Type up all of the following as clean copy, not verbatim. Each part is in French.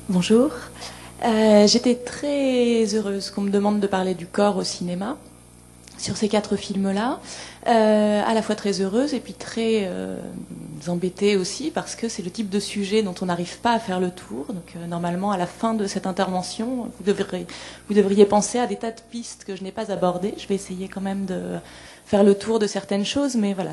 Bonjour. J'étais très heureuse qu'on me demande de parler du corps au cinéma sur ces 4 films-là. À la fois très heureuse et puis très embêtée aussi parce que c'est le type de sujet dont on n'arrive pas à faire le tour. Donc normalement, à la fin de cette intervention, vous devriez penser à des tas de pistes que je n'ai pas abordées. Je vais essayer quand même de faire le tour de certaines choses, mais voilà,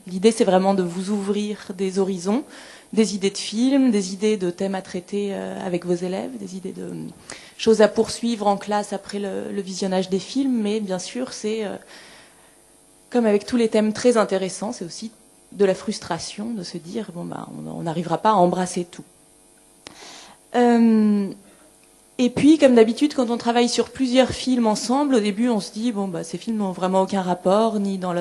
l'idée c'est vraiment de vous ouvrir des horizons, des idées de films, des idées de thèmes à traiter avec vos élèves, des idées de choses à poursuivre en classe après le visionnage des films, mais bien sûr c'est comme avec tous les thèmes très intéressants, c'est aussi de la frustration de se dire bon bah on n'arrivera pas à embrasser tout. Et puis, comme d'habitude, quand on travaille sur plusieurs films ensemble, au début, on se dit bon, bah, ces films n'ont vraiment aucun rapport, ni dans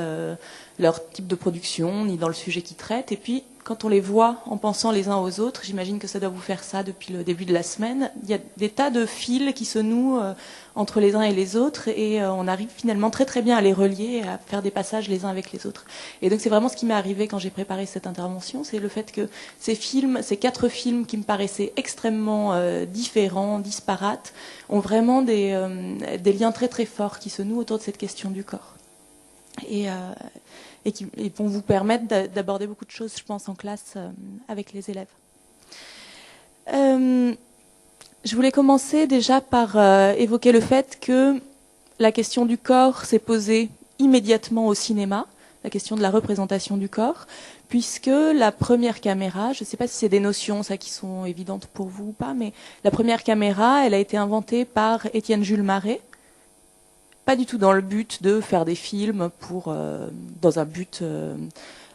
leur type de production, ni dans le sujet qu'ils traitent. Et puis, quand on les voit en pensant les uns aux autres, j'imagine que ça doit vous faire ça depuis le début de la semaine. Il y a des tas de fils qui se nouent entre les uns et les autres, et on arrive finalement très très bien à les relier, à faire des passages les uns avec les autres. Et donc, c'est vraiment ce qui m'est arrivé quand j'ai préparé cette intervention, c'est le fait que ces 4 films qui me paraissaient extrêmement différents, disparates, ont vraiment des liens très très forts qui se nouent autour de cette question du corps. Et qui vont vous permettre d'aborder beaucoup de choses, je pense, en classe avec les élèves. Je voulais commencer déjà par évoquer le fait que la question du corps s'est posée immédiatement au cinéma, la question de la représentation du corps, puisque la première caméra, je ne sais pas si c'est des notions ça qui sont évidentes pour vous ou pas, mais la première caméra, elle a été inventée par Étienne Jules Marais, pas du tout dans le but de faire des films dans un but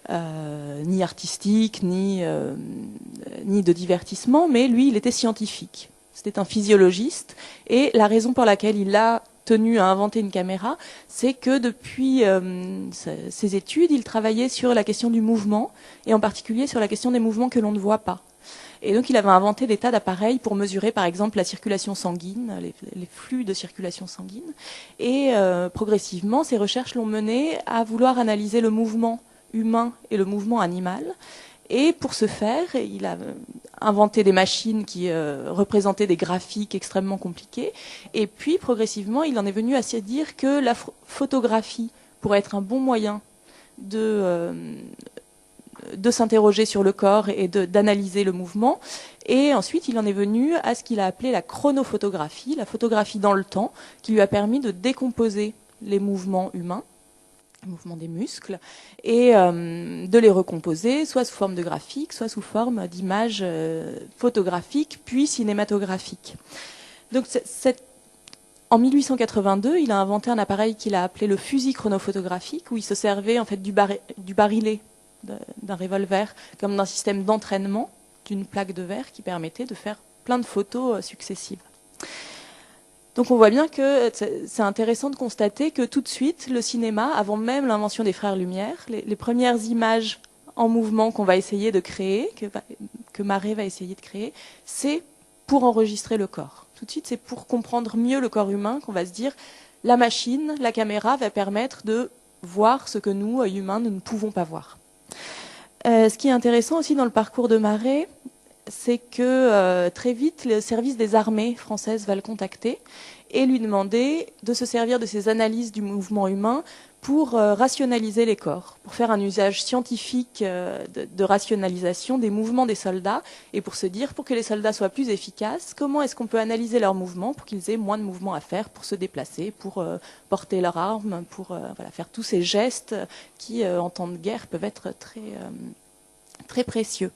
ni artistique, ni de divertissement, mais lui, il était scientifique. C'était un physiologiste, et la raison pour laquelle il a tenu à inventer une caméra, c'est que depuis ses études, il travaillait sur la question du mouvement, et en particulier sur la question des mouvements que l'on ne voit pas. Et donc il avait inventé des tas d'appareils pour mesurer par exemple la circulation sanguine, les flux de circulation sanguine. Et progressivement, ces recherches l'ont mené à vouloir analyser le mouvement humain et le mouvement animal. Et pour ce faire, il a inventé des machines qui représentaient des graphiques extrêmement compliqués. Et puis progressivement, il en est venu à se dire que la photographie pourrait être un bon moyen de s'interroger sur le corps et d'analyser le mouvement. Et ensuite, il en est venu à ce qu'il a appelé la chronophotographie, la photographie dans le temps, qui lui a permis de décomposer les mouvements humains, les mouvements des muscles, et de les recomposer, soit sous forme de graphique, soit sous forme d'images photographiques, puis cinématographiques. Donc, en 1882, il a inventé un appareil qu'il a appelé le fusil chronophotographique, où il se servait en fait du barillet d'un revolver comme d'un système d'entraînement d'une plaque de verre qui permettait de faire plein de photos successives. Donc on voit bien que c'est intéressant de constater que tout de suite, le cinéma, avant même l'invention des frères Lumière, les premières images en mouvement qu'on va essayer de créer, que Marais va essayer de créer, c'est pour enregistrer le corps. Tout de suite, c'est pour comprendre mieux le corps humain qu'on va se dire la machine, la caméra va permettre de voir ce que nous, humains, nous ne pouvons pas voir. Ce qui est intéressant aussi dans le parcours de Marais, c'est que très vite, le service des armées françaises va le contacter et lui demander de se servir de ses analyses du mouvement humain pour rationaliser les corps, pour faire un usage scientifique de rationalisation des mouvements des soldats et pour se dire, pour que les soldats soient plus efficaces, comment est-ce qu'on peut analyser leurs mouvements pour qu'ils aient moins de mouvements à faire pour se déplacer, pour porter leurs armes, pour faire tous ces gestes qui, en temps de guerre, peuvent être très précieux.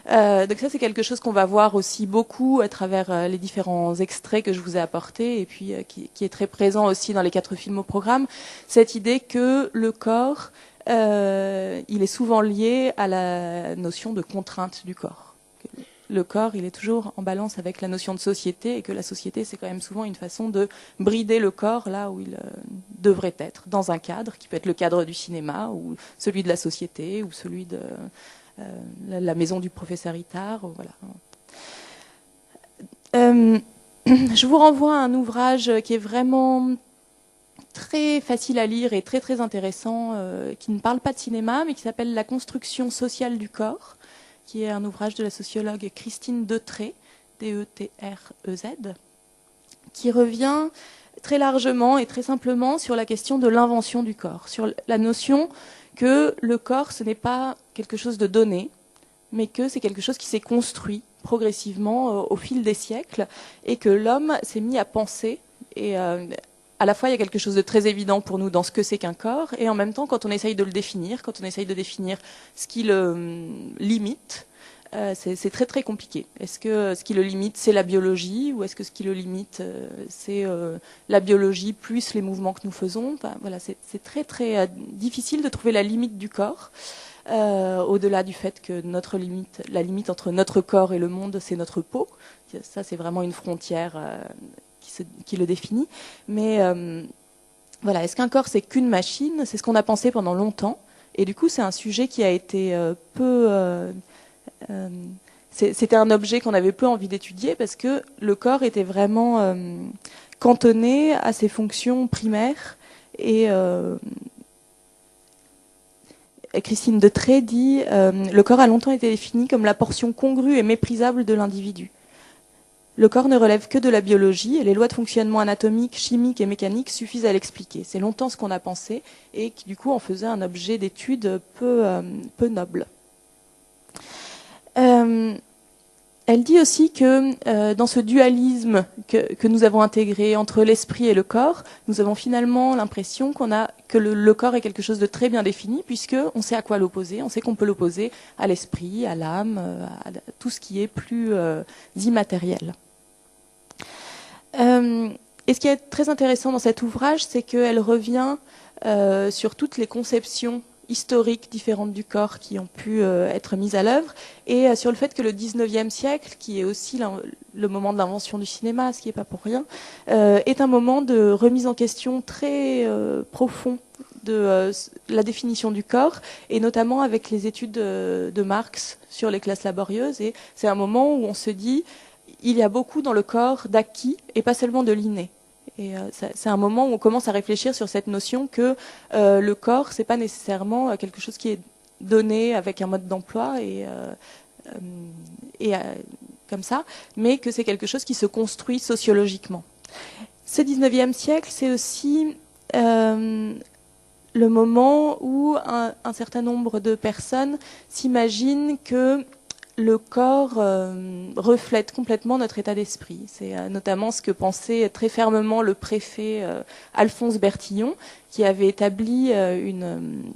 Donc ça, c'est quelque chose qu'on va voir aussi beaucoup à travers les différents extraits que je vous ai apportés et puis qui est très présent aussi dans les 4 films au programme. Cette idée que le corps, il est souvent lié à la notion de contrainte du corps. Le corps, il est toujours en balance avec la notion de société et que la société, c'est quand même souvent une façon de brider le corps là où il devrait être, dans un cadre qui peut être le cadre du cinéma ou celui de la société ou celui de la maison du professeur Itard. Voilà. Je vous renvoie à un ouvrage qui est vraiment très facile à lire et très très intéressant, qui ne parle pas de cinéma, mais qui s'appelle La construction sociale du corps, qui est un ouvrage de la sociologue Christine Deutré, T-E-T-R-E-Z, qui revient très largement et très simplement sur la question de l'invention du corps, sur la notion que le corps, ce n'est pas quelque chose de donné, mais que c'est quelque chose qui s'est construit progressivement au fil des siècles, et que l'homme s'est mis à penser, et à la fois il y a quelque chose de très évident pour nous dans ce que c'est qu'un corps, et en même temps quand on essaye de le définir, quand on essaye de définir ce qui le limite, c'est très très compliqué. Est-ce que ce qui le limite c'est la biologie, ou est-ce que ce qui le limite c'est la biologie plus les mouvements que nous faisons? Enfin, voilà, c'est très très difficile de trouver la limite du corps, au-delà du fait que notre limite, la limite entre notre corps et le monde, c'est notre peau. Ça c'est vraiment une frontière qui le définit. Mais voilà, est-ce qu'un corps c'est qu'une machine? C'est ce qu'on a pensé pendant longtemps, et du coup c'est un sujet qui a été c'était un objet qu'on avait peu envie d'étudier parce que le corps était vraiment cantonné à ses fonctions primaires. Et Christine de Trey dit le corps a longtemps été défini comme la portion congrue et méprisable de l'individu. Le corps ne relève que de la biologie et les lois de fonctionnement anatomique, chimique et mécanique suffisent à l'expliquer. C'est longtemps ce qu'on a pensé et qui du coup en faisait un objet d'étude peu noble. Elle dit aussi que dans ce dualisme que nous avons intégré entre l'esprit et le corps, nous avons finalement l'impression que le corps est quelque chose de très bien défini, puisqu'on sait à quoi l'opposer, on sait qu'on peut l'opposer à l'esprit, à l'âme, à tout ce qui est plus immatériel. Et ce qui est très intéressant dans cet ouvrage, c'est qu'elle revient sur toutes les conceptions historiques différentes du corps qui ont pu être mises à l'œuvre, et sur le fait que le 19e siècle, qui est aussi le moment de l'invention du cinéma, ce qui n'est pas pour rien, est un moment de remise en question très profond de la définition du corps, et notamment avec les études de Marx sur les classes laborieuses. Et c'est un moment où on se dit il y a beaucoup dans le corps d'acquis et pas seulement de l'inné. Et c'est un moment où on commence à réfléchir sur cette notion que le corps, c'est pas nécessairement quelque chose qui est donné avec un mode d'emploi comme ça, mais que c'est quelque chose qui se construit sociologiquement. Ce 19e siècle, c'est aussi le moment où un certain nombre de personnes s'imaginent que le corps reflète complètement notre état d'esprit. C'est notamment ce que pensait très fermement le préfet Alphonse Bertillon, qui avait établi une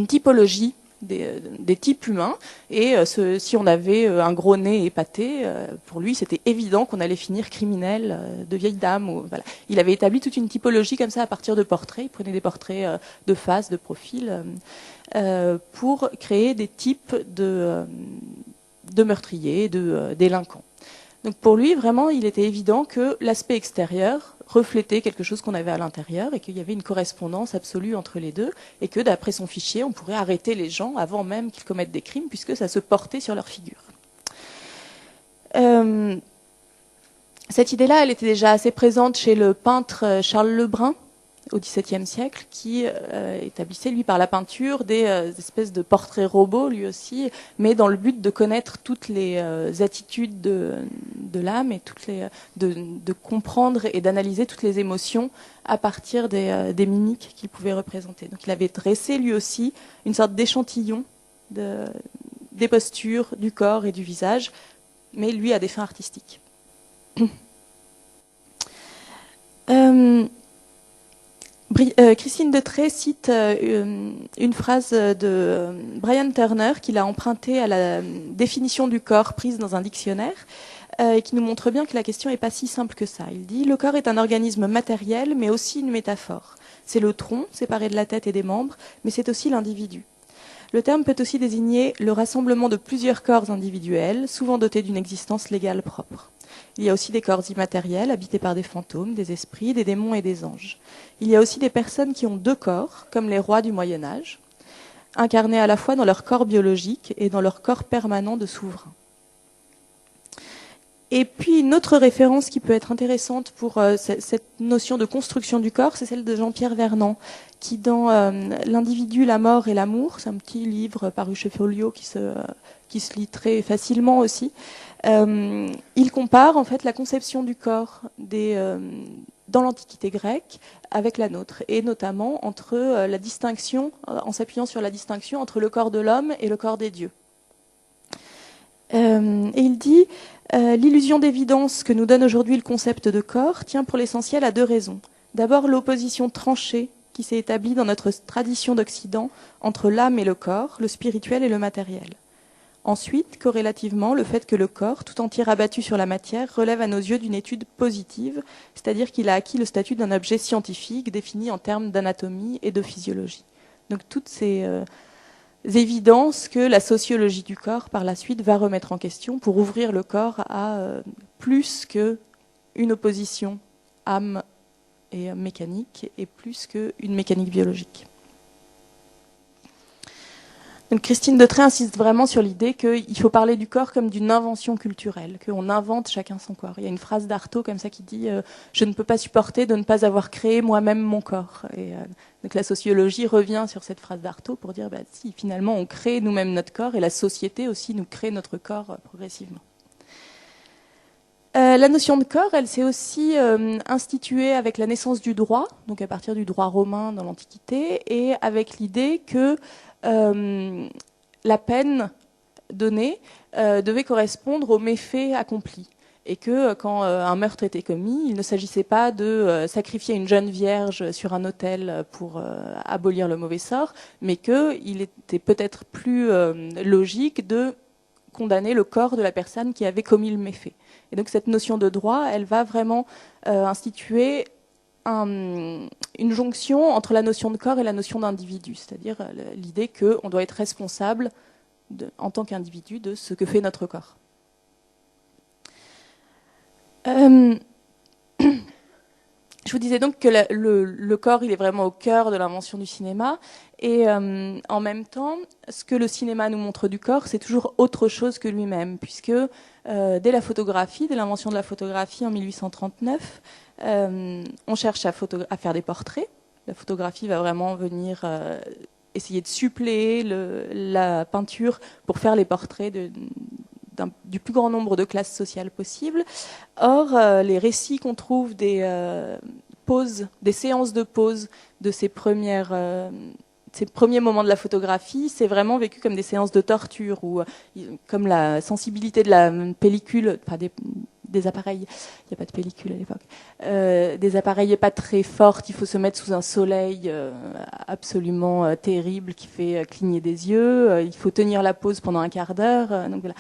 typologie des types humains. Et si on avait un gros nez épaté, pour lui, c'était évident qu'on allait finir criminel, de vieille dame. Voilà. Il avait établi toute une typologie comme ça à partir de portraits. Il prenait des portraits de face, de profil, pour créer des types de meurtriers, de délinquants. Donc pour lui, vraiment, il était évident que l'aspect extérieur reflétait quelque chose qu'on avait à l'intérieur et qu'il y avait une correspondance absolue entre les deux, et que d'après son fichier, on pourrait arrêter les gens avant même qu'ils commettent des crimes, puisque ça se portait sur leur figure. Cette idée-là, elle était déjà assez présente chez le peintre Charles Lebrun, au XVIIe siècle, qui établissait, lui, par la peinture, des espèces de portraits robots, lui aussi, mais dans le but de connaître toutes les attitudes de l'âme, et de comprendre et d'analyser toutes les émotions à partir des mimiques qu'il pouvait représenter. Donc il avait dressé, lui aussi, une sorte d'échantillon des postures, du corps et du visage, mais lui à des fins artistiques. Christine de Trey cite une phrase de Brian Turner qu'il a empruntée à la définition du corps prise dans un dictionnaire, et qui nous montre bien que la question n'est pas si simple que ça. Il dit « Le corps est un organisme matériel, mais aussi une métaphore. C'est le tronc, séparé de la tête et des membres, mais c'est aussi l'individu. Le terme peut aussi désigner le rassemblement de plusieurs corps individuels, souvent dotés d'une existence légale propre. Il y a aussi des corps immatériels, habités par des fantômes, des esprits, des démons et des anges. Il y a aussi des personnes qui ont deux corps, comme les rois du Moyen-Âge, incarnés à la fois dans leur corps biologique et dans leur corps permanent de souverain. » Et puis une autre référence qui peut être intéressante pour cette notion de construction du corps, c'est celle de Jean-Pierre Vernant, qui dans L'individu, la mort et l'amour, c'est un petit livre paru chez Folio qui se lit très facilement aussi, il compare en fait la conception du corps dans l'Antiquité grecque avec la nôtre, et notamment entre la distinction, en s'appuyant sur la distinction entre le corps de l'homme et le corps des dieux. Et il dit l'illusion d'évidence que nous donne aujourd'hui le concept de corps tient pour l'essentiel à deux raisons. D'abord, l'opposition tranchée qui s'est établie dans notre tradition d'Occident entre l'âme et le corps, le spirituel et le matériel. Ensuite, corrélativement, le fait que le corps, tout entier rabattu sur la matière, relève à nos yeux d'une étude positive, c'est-à-dire qu'il a acquis le statut d'un objet scientifique défini en termes d'anatomie et de physiologie. Donc toutes ces évidences que la sociologie du corps, par la suite, va remettre en question pour ouvrir le corps à plus qu'une opposition âme et mécanique, et plus qu'une mécanique biologique. Donc Christine Detrey insiste vraiment sur l'idée qu'il faut parler du corps comme d'une invention culturelle, qu'on invente chacun son corps. Il y a une phrase d'Artaud comme ça qui dit « Je ne peux pas supporter de ne pas avoir créé moi-même mon corps ». Et donc la sociologie revient sur cette phrase d'Artaud pour dire si finalement on crée nous-mêmes notre corps, et la société aussi nous crée notre corps progressivement. La notion de corps, elle s'est aussi instituée avec la naissance du droit, donc à partir du droit romain dans l'Antiquité, et avec l'idée que la peine donnée devait correspondre aux méfaits accomplis. Et que quand un meurtre était commis, il ne s'agissait pas de sacrifier une jeune vierge sur un autel pour abolir le mauvais sort, mais qu'il était peut-être plus logique de condamner le corps de la personne qui avait commis le méfait. Et donc cette notion de droit, elle va vraiment instituer une jonction entre la notion de corps et la notion d'individu, c'est-à-dire l'idée qu'on doit être responsable en tant qu'individu de ce que fait notre corps. Je vous disais donc que le corps, il est vraiment au cœur de l'invention du cinéma, et en même temps, ce que le cinéma nous montre du corps, c'est toujours autre chose que lui-même, puisque dès la photographie, dès l'invention de la photographie en 1839, on cherche à faire des portraits. La photographie va vraiment venir essayer de suppléer la peinture pour faire les portraits du plus grand nombre de classes sociales possibles. Or, les récits qu'on trouve des séances de pause de ces premiers moments de la photographie, c'est vraiment vécu comme des séances de torture, ou comme la sensibilité de la pellicule, enfin des appareils, il n'y a pas de pellicule à l'époque, des appareils n'est pas très fortes, il faut se mettre sous un soleil absolument terrible qui fait cligner des yeux, il faut tenir la pose pendant un quart d'heure. Donc voilà.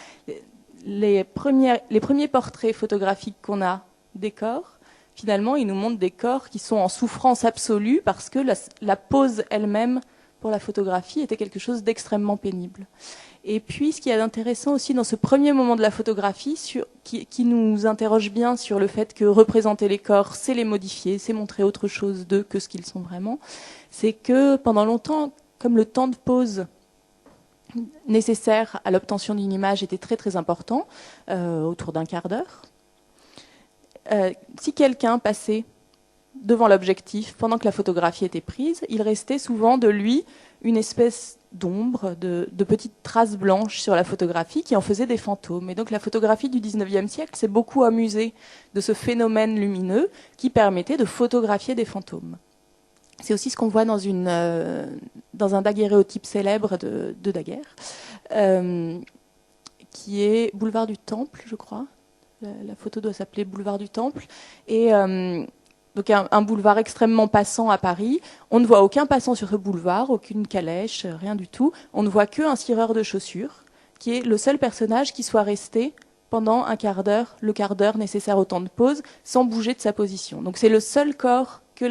Les premiers portraits photographiques qu'on a des corps, finalement, ils nous montrent des corps qui sont en souffrance absolue parce que la pose elle-même pour la photographie était quelque chose d'extrêmement pénible. Et puis, ce qu'il y a d'intéressant aussi dans ce premier moment de la photographie, qui nous interroge bien sur le fait que représenter les corps, c'est les modifier, c'est montrer autre chose d'eux que ce qu'ils sont vraiment, c'est que pendant longtemps, comme le temps de pause nécessaire à l'obtention d'une image était très très important, autour d'un quart d'heure, si quelqu'un passait devant l'objectif pendant que la photographie était prise, il restait souvent de lui une espèce d'ombre, de petites traces blanches sur la photographie qui en faisaient des fantômes. Et donc la photographie du 19e siècle s'est beaucoup amusée de ce phénomène lumineux qui permettait de photographier des fantômes. C'est aussi ce qu'on voit dans un daguerréotype célèbre de Daguerre, qui est Boulevard du Temple, je crois. La photo doit s'appeler Boulevard du Temple. Et donc un boulevard extrêmement passant à Paris. On ne voit aucun passant sur ce boulevard, aucune calèche, rien du tout. On ne voit qu'un cireur de chaussures, qui est le seul personnage qui soit resté pendant un quart d'heure, le quart d'heure nécessaire au temps de pause, sans bouger de sa position. Donc c'est le seul corps que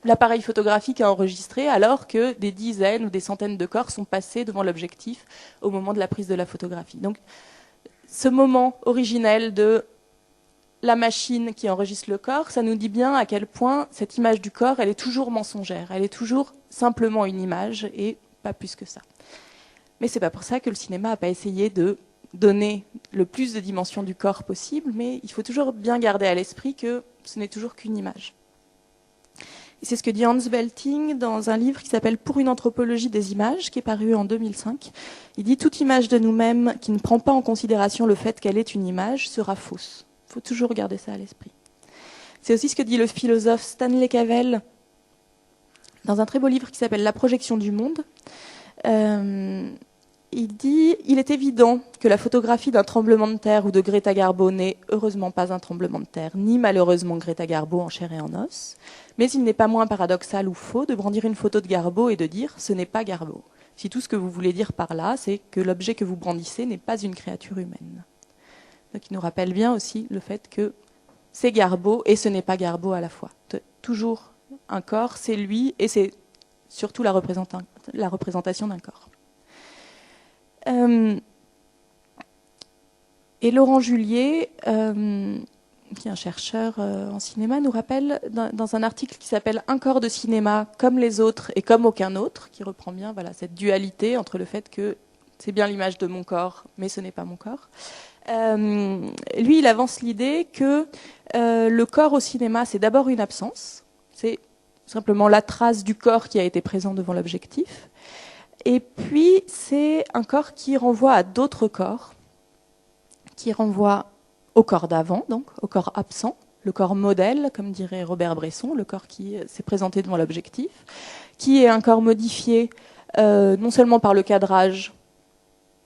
l'appareil photographique a enregistré, alors que des dizaines ou des centaines de corps sont passés devant l'objectif au moment de la prise de la photographie. Donc ce moment originel de la machine qui enregistre le corps, ça nous dit bien à quel point cette image du corps, elle est toujours mensongère, elle est toujours simplement une image et pas plus que ça. Mais c'est pas pour ça que le cinéma n'a pas essayé de donner le plus de dimensions du corps possible, mais il faut toujours bien garder à l'esprit que ce n'est toujours qu'une image. Et c'est ce que dit Hans Belting dans un livre qui s'appelle « Pour une anthropologie des images », qui est paru en 2005. Il dit « Toute image de nous-mêmes qui ne prend pas en considération le fait qu'elle est une image sera fausse ». Il faut toujours garder ça à l'esprit. C'est aussi ce que dit le philosophe Stanley Cavell dans un très beau livre qui s'appelle « La projection du monde ». Il dit « Il est évident que la photographie d'un tremblement de terre ou de Greta Garbo n'est heureusement pas un tremblement de terre, ni malheureusement Greta Garbo en chair et en os, mais il n'est pas moins paradoxal ou faux de brandir une photo de Garbo et de dire « ce n'est pas Garbo ». Si tout ce que vous voulez dire par là, c'est que l'objet que vous brandissez n'est pas une créature humaine. Donc il nous rappelle bien aussi le fait que c'est Garbo et ce n'est pas Garbo à la fois. Toujours un corps, c'est lui et c'est surtout la représentation d'un corps. Et Laurent Julier, qui est un chercheur en cinéma, nous rappelle dans un article qui s'appelle « Un corps de cinéma comme les autres et comme aucun autre », qui reprend bien cette dualité entre le fait que c'est bien l'image de mon corps, mais ce n'est pas mon corps. Lui, il avance l'idée que le corps au cinéma, c'est d'abord une absence, c'est simplement la trace du corps qui a été présent devant l'objectif. Et puis, c'est un corps qui renvoie à d'autres corps, qui renvoie au corps d'avant, donc au corps absent, le corps modèle, comme dirait Robert Bresson, le corps qui s'est présenté devant l'objectif, qui est un corps modifié non seulement par le cadrage,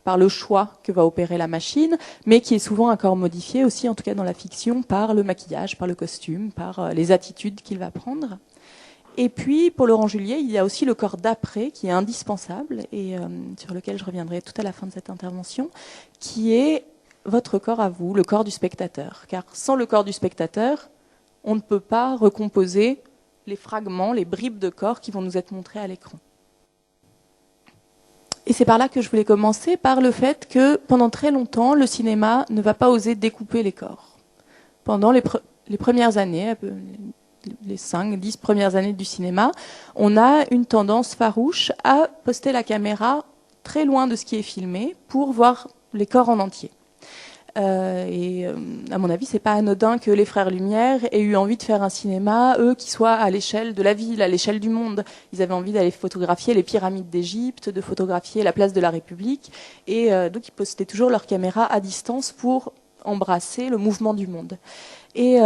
par le choix que va opérer la machine, mais qui est souvent un corps modifié aussi, en tout cas dans la fiction, par le maquillage, par le costume, par les attitudes qu'il va prendre. Et puis, pour Laurent Julier, il y a aussi le corps d'après, qui est indispensable, et sur lequel je reviendrai tout à la fin de cette intervention, qui est votre corps à vous, le corps du spectateur. Car sans le corps du spectateur, on ne peut pas recomposer les fragments, les bribes de corps qui vont nous être montrés à l'écran. Et c'est par là que je voulais commencer, par le fait que pendant très longtemps, le cinéma ne va pas oser découper les corps. Pendant les premières années, les 5-10 premières années du cinéma, on a une tendance farouche à poster la caméra très loin de ce qui est filmé pour voir les corps en entier. À mon avis, c'est pas anodin que les frères Lumière aient eu envie de faire un cinéma, eux, qui soit à l'échelle de la ville, à l'échelle du monde. Ils avaient envie d'aller photographier les pyramides d'Égypte, de photographier la place de la République, et donc ils postaient toujours leur caméra à distance pour embrasser le mouvement du monde. Et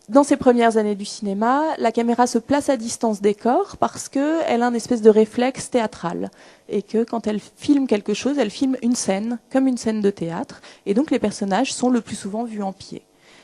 dans ces premières années du cinéma, la caméra se place à distance des corps parce qu'elle a une espèce de réflexe théâtral. Et que quand elle filme quelque chose, elle filme une scène, comme une scène de théâtre. Et donc les personnages sont le plus souvent vus en pied.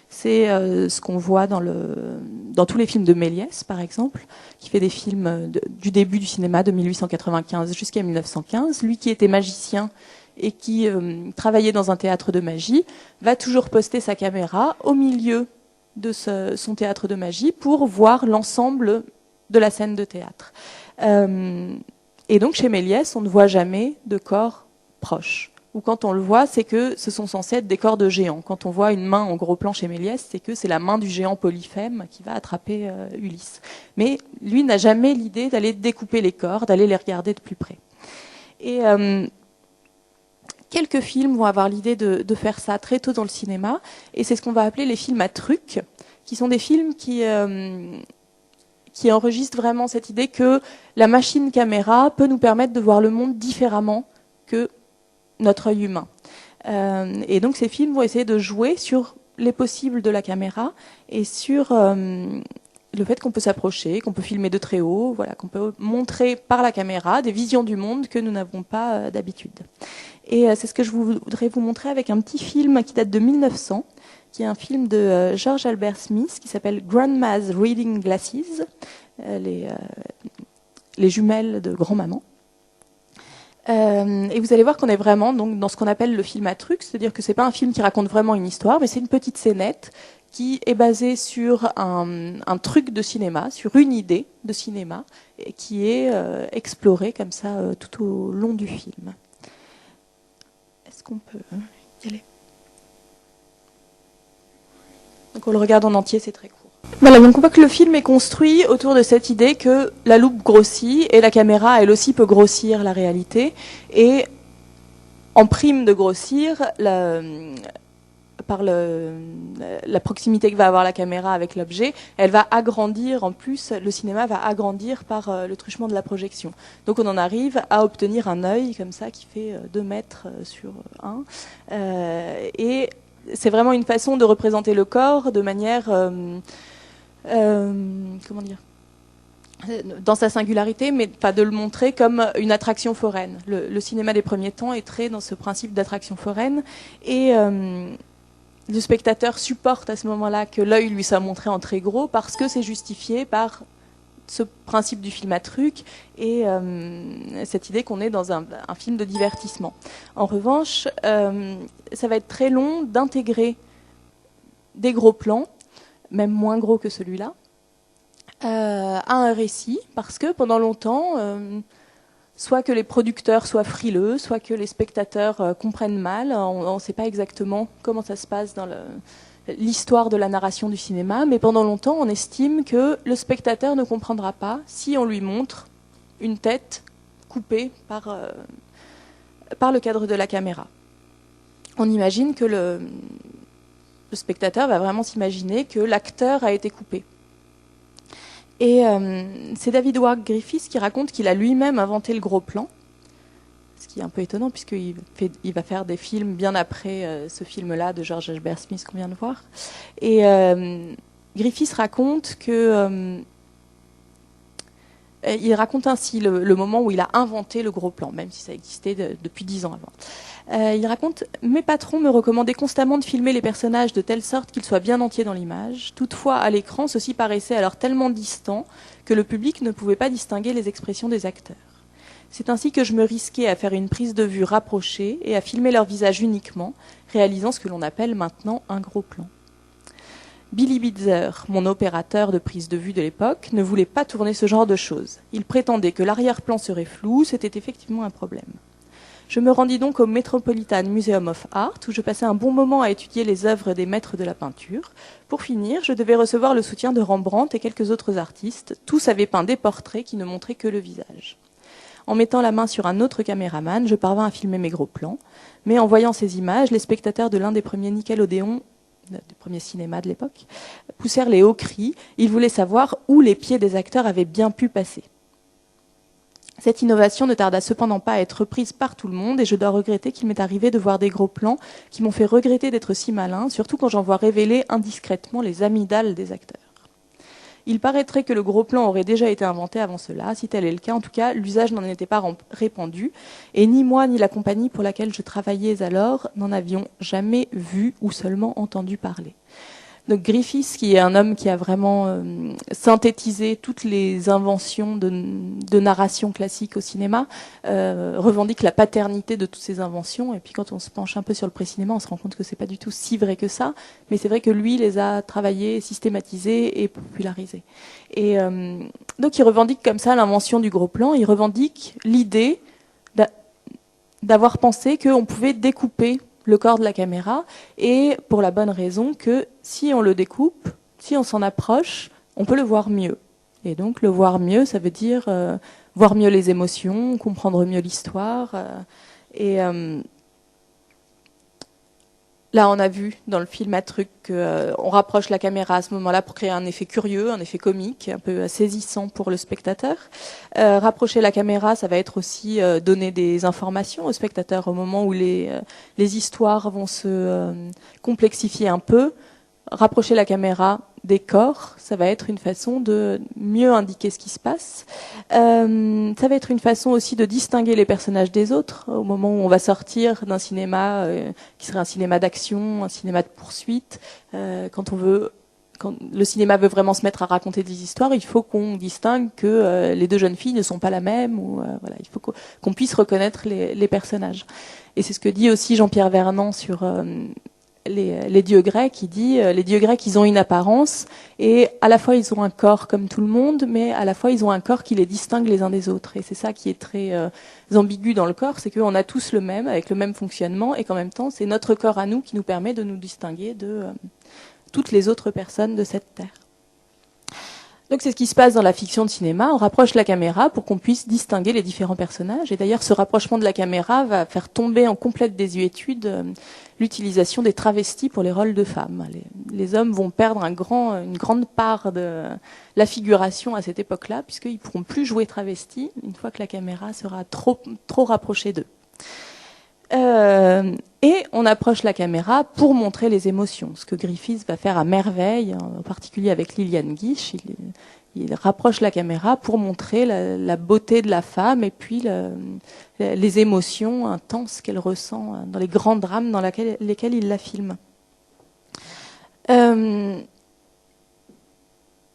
C'est ce qu'on voit dans tous les films de Méliès, par exemple, qui fait des films du début du cinéma, de 1895 jusqu'à 1915. Lui qui était magicien et qui travaillait dans un théâtre de magie, va toujours poster sa caméra au milieu de son théâtre de magie pour voir l'ensemble de la scène de théâtre. Et donc chez Méliès, on ne voit jamais de corps proches. Ou quand on le voit, c'est que ce sont censés être des corps de géants. Quand on voit une main en gros plan chez Méliès, c'est que c'est la main du géant Polyphème qui va attraper Ulysse. Mais lui n'a jamais l'idée d'aller découper les corps, d'aller les regarder de plus près. Et quelques films vont avoir l'idée de faire ça très tôt dans le cinéma, et c'est ce qu'on va appeler les films à trucs, qui sont des films qui enregistrent vraiment cette idée que la machine caméra peut nous permettre de voir le monde différemment que notre œil humain. Et donc ces films vont essayer de jouer sur les possibles de la caméra et sur le fait qu'on peut s'approcher, qu'on peut filmer de très haut, voilà, qu'on peut montrer par la caméra des visions du monde que nous n'avons pas d'habitude. Et c'est ce que je voudrais vous montrer avec un petit film qui date de 1900, qui est un film de George Albert Smith qui s'appelle Grandma's Reading Glasses, les jumelles de grand-maman. Et vous allez voir qu'on est vraiment donc, dans ce qu'on appelle le film à trucs, c'est-à-dire que c'est pas un film qui raconte vraiment une histoire, mais c'est une petite scénette qui est basée sur un truc de cinéma, sur une idée de cinéma, et qui est explorée comme ça tout au long du film. Est-ce qu'on peut y aller ? Donc on le regarde en entier, c'est très court. Voilà, donc on voit que le film est construit autour de cette idée que la loupe grossit et la caméra, elle aussi, peut grossir la réalité. Et en prime de grossir, par la proximité que va avoir la caméra avec l'objet, elle va agrandir, en plus, le cinéma va agrandir par le truchement de la projection. Donc on en arrive à obtenir un œil comme ça qui fait 2 mètres sur 1. Et c'est vraiment une façon de représenter le corps de manière... comment dire, dans sa singularité, mais pas de le montrer comme une attraction foraine. Le cinéma des premiers temps est très dans ce principe d'attraction foraine, et le spectateur supporte à ce moment-là que l'œil lui soit montré en très gros, parce que c'est justifié par ce principe du film à truc et cette idée qu'on est dans un film de divertissement. En revanche, ça va être très long d'intégrer des gros plans, même moins gros que celui-là, à un récit, parce que pendant longtemps, soit que les producteurs soient frileux, soit que les spectateurs comprennent mal, on ne sait pas exactement comment ça se passe dans l'histoire de la narration du cinéma, mais pendant longtemps, on estime que le spectateur ne comprendra pas si on lui montre une tête coupée par le cadre de la caméra. On imagine que le spectateur va vraiment s'imaginer que l'acteur a été coupé. Et c'est David Wark Griffiths qui raconte qu'il a lui-même inventé le gros plan, ce qui est un peu étonnant puisqu'il va faire des films bien après ce film-là de George H. Smith qu'on vient de voir. Et Griffiths raconte que... il raconte ainsi le moment où il a inventé le gros plan, même si ça existait depuis 10 ans avant. Il raconte « Mes patrons me recommandaient constamment de filmer les personnages de telle sorte qu'ils soient bien entiers dans l'image. Toutefois, à l'écran, ceux-ci paraissaient alors tellement distants que le public ne pouvait pas distinguer les expressions des acteurs. C'est ainsi que je me risquais à faire une prise de vue rapprochée et à filmer leur visage uniquement, réalisant ce que l'on appelle maintenant un gros plan. Billy Bitzer, mon opérateur de prise de vue de l'époque, ne voulait pas tourner ce genre de choses. Il prétendait que l'arrière-plan serait flou, c'était effectivement un problème. Je me rendis donc au Metropolitan Museum of Art, où je passais un bon moment à étudier les œuvres des maîtres de la peinture. Pour finir, je devais recevoir le soutien de Rembrandt et quelques autres artistes. Tous avaient peint des portraits qui ne montraient que le visage. En mettant la main sur un autre caméraman, je parvins à filmer mes gros plans. Mais en voyant ces images, les spectateurs de l'un des premiers Nickelodeon, du premier cinéma de l'époque, poussèrent les hauts cris. Ils voulaient savoir où les pieds des acteurs avaient bien pu passer. Cette innovation ne tarda cependant pas à être reprise par tout le monde et je dois regretter qu'il m'est arrivé de voir des gros plans qui m'ont fait regretter d'être si malin, surtout quand j'en vois révéler indiscrètement les amygdales des acteurs. Il paraîtrait que le gros plan aurait déjà été inventé avant cela. Si tel est le cas, en tout cas, l'usage n'en était pas répandu et ni moi ni la compagnie pour laquelle je travaillais alors n'en avions jamais vu ou seulement entendu parler. Donc Griffiths, qui est un homme qui a vraiment synthétisé toutes les inventions de narration classique au cinéma, revendique la paternité de toutes ces inventions. Et puis quand on se penche un peu sur le pré-cinéma, on se rend compte que c'est pas du tout si vrai que ça. Mais c'est vrai que lui les a travaillés, systématisés et popularisés. Et donc il revendique comme ça l'invention du gros plan. Il revendique l'idée d'avoir pensé qu'on pouvait découper le corps de la caméra, et pour la bonne raison que si on le découpe, si on s'en approche, on peut le voir mieux. Et donc le voir mieux, ça veut dire voir mieux les émotions, comprendre mieux l'histoire. Là, on a vu dans le film à truc qu'on rapproche la caméra à ce moment-là pour créer un effet curieux, un effet comique, un peu saisissant pour le spectateur. Rapprocher la caméra, ça va être aussi donner des informations au spectateur au moment où les histoires vont se complexifier un peu. Rapprocher la caméra des corps, ça va être une façon de mieux indiquer ce qui se passe. Ça va être une façon aussi de distinguer les personnages des autres au moment où on va sortir d'un cinéma qui serait un cinéma d'action, un cinéma de poursuite. Quand le cinéma veut vraiment se mettre à raconter des histoires, il faut qu'on distingue que les deux jeunes filles ne sont pas la même. Ou voilà, il faut qu'on puisse reconnaître les personnages. Et c'est ce que dit aussi Jean-Pierre Vernant sur les dieux grecs. Il dit les dieux grecs, ils ont une apparence et à la fois ils ont un corps comme tout le monde, mais à la fois ils ont un corps qui les distingue les uns des autres. Et c'est ça qui est très ambigu dans le corps, c'est qu'on a tous le même, avec le même fonctionnement, et qu'en même temps c'est notre corps à nous qui nous permet de nous distinguer de toutes les autres personnes de cette terre. Donc c'est ce qui se passe dans la fiction de cinéma, on rapproche la caméra pour qu'on puisse distinguer les différents personnages. Et d'ailleurs, ce rapprochement de la caméra va faire tomber en complète désuétude l'utilisation des travestis pour les rôles de femmes. Les hommes vont perdre une grande part de la figuration à cette époque-là, puisqu'ils ne pourront plus jouer travestis une fois que la caméra sera trop rapprochée d'eux. Et on approche la caméra pour montrer les émotions, ce que Griffith va faire à merveille, en particulier avec Lillian Gish. Il rapproche la caméra pour montrer la beauté de la femme et puis les émotions intenses qu'elle ressent dans les grands drames dans lesquels il la filme.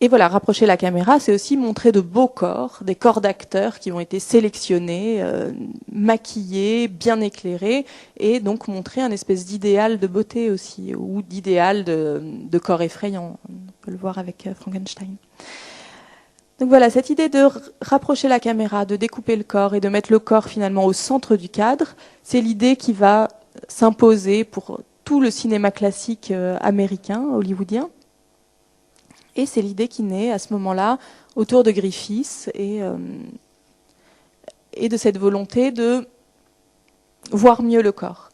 Et voilà, rapprocher la caméra, c'est aussi montrer de beaux corps, des corps d'acteurs qui ont été sélectionnés, maquillés, bien éclairés, et donc montrer un espèce d'idéal de beauté aussi, ou d'idéal de corps effrayant. On peut le voir avec Frankenstein. Donc voilà, cette idée de rapprocher la caméra, de découper le corps et de mettre le corps finalement au centre du cadre, c'est l'idée qui va s'imposer pour tout le cinéma classique américain, hollywoodien. Et c'est l'idée qui naît à ce moment-là autour de Griffith et de cette volonté de voir mieux le corps.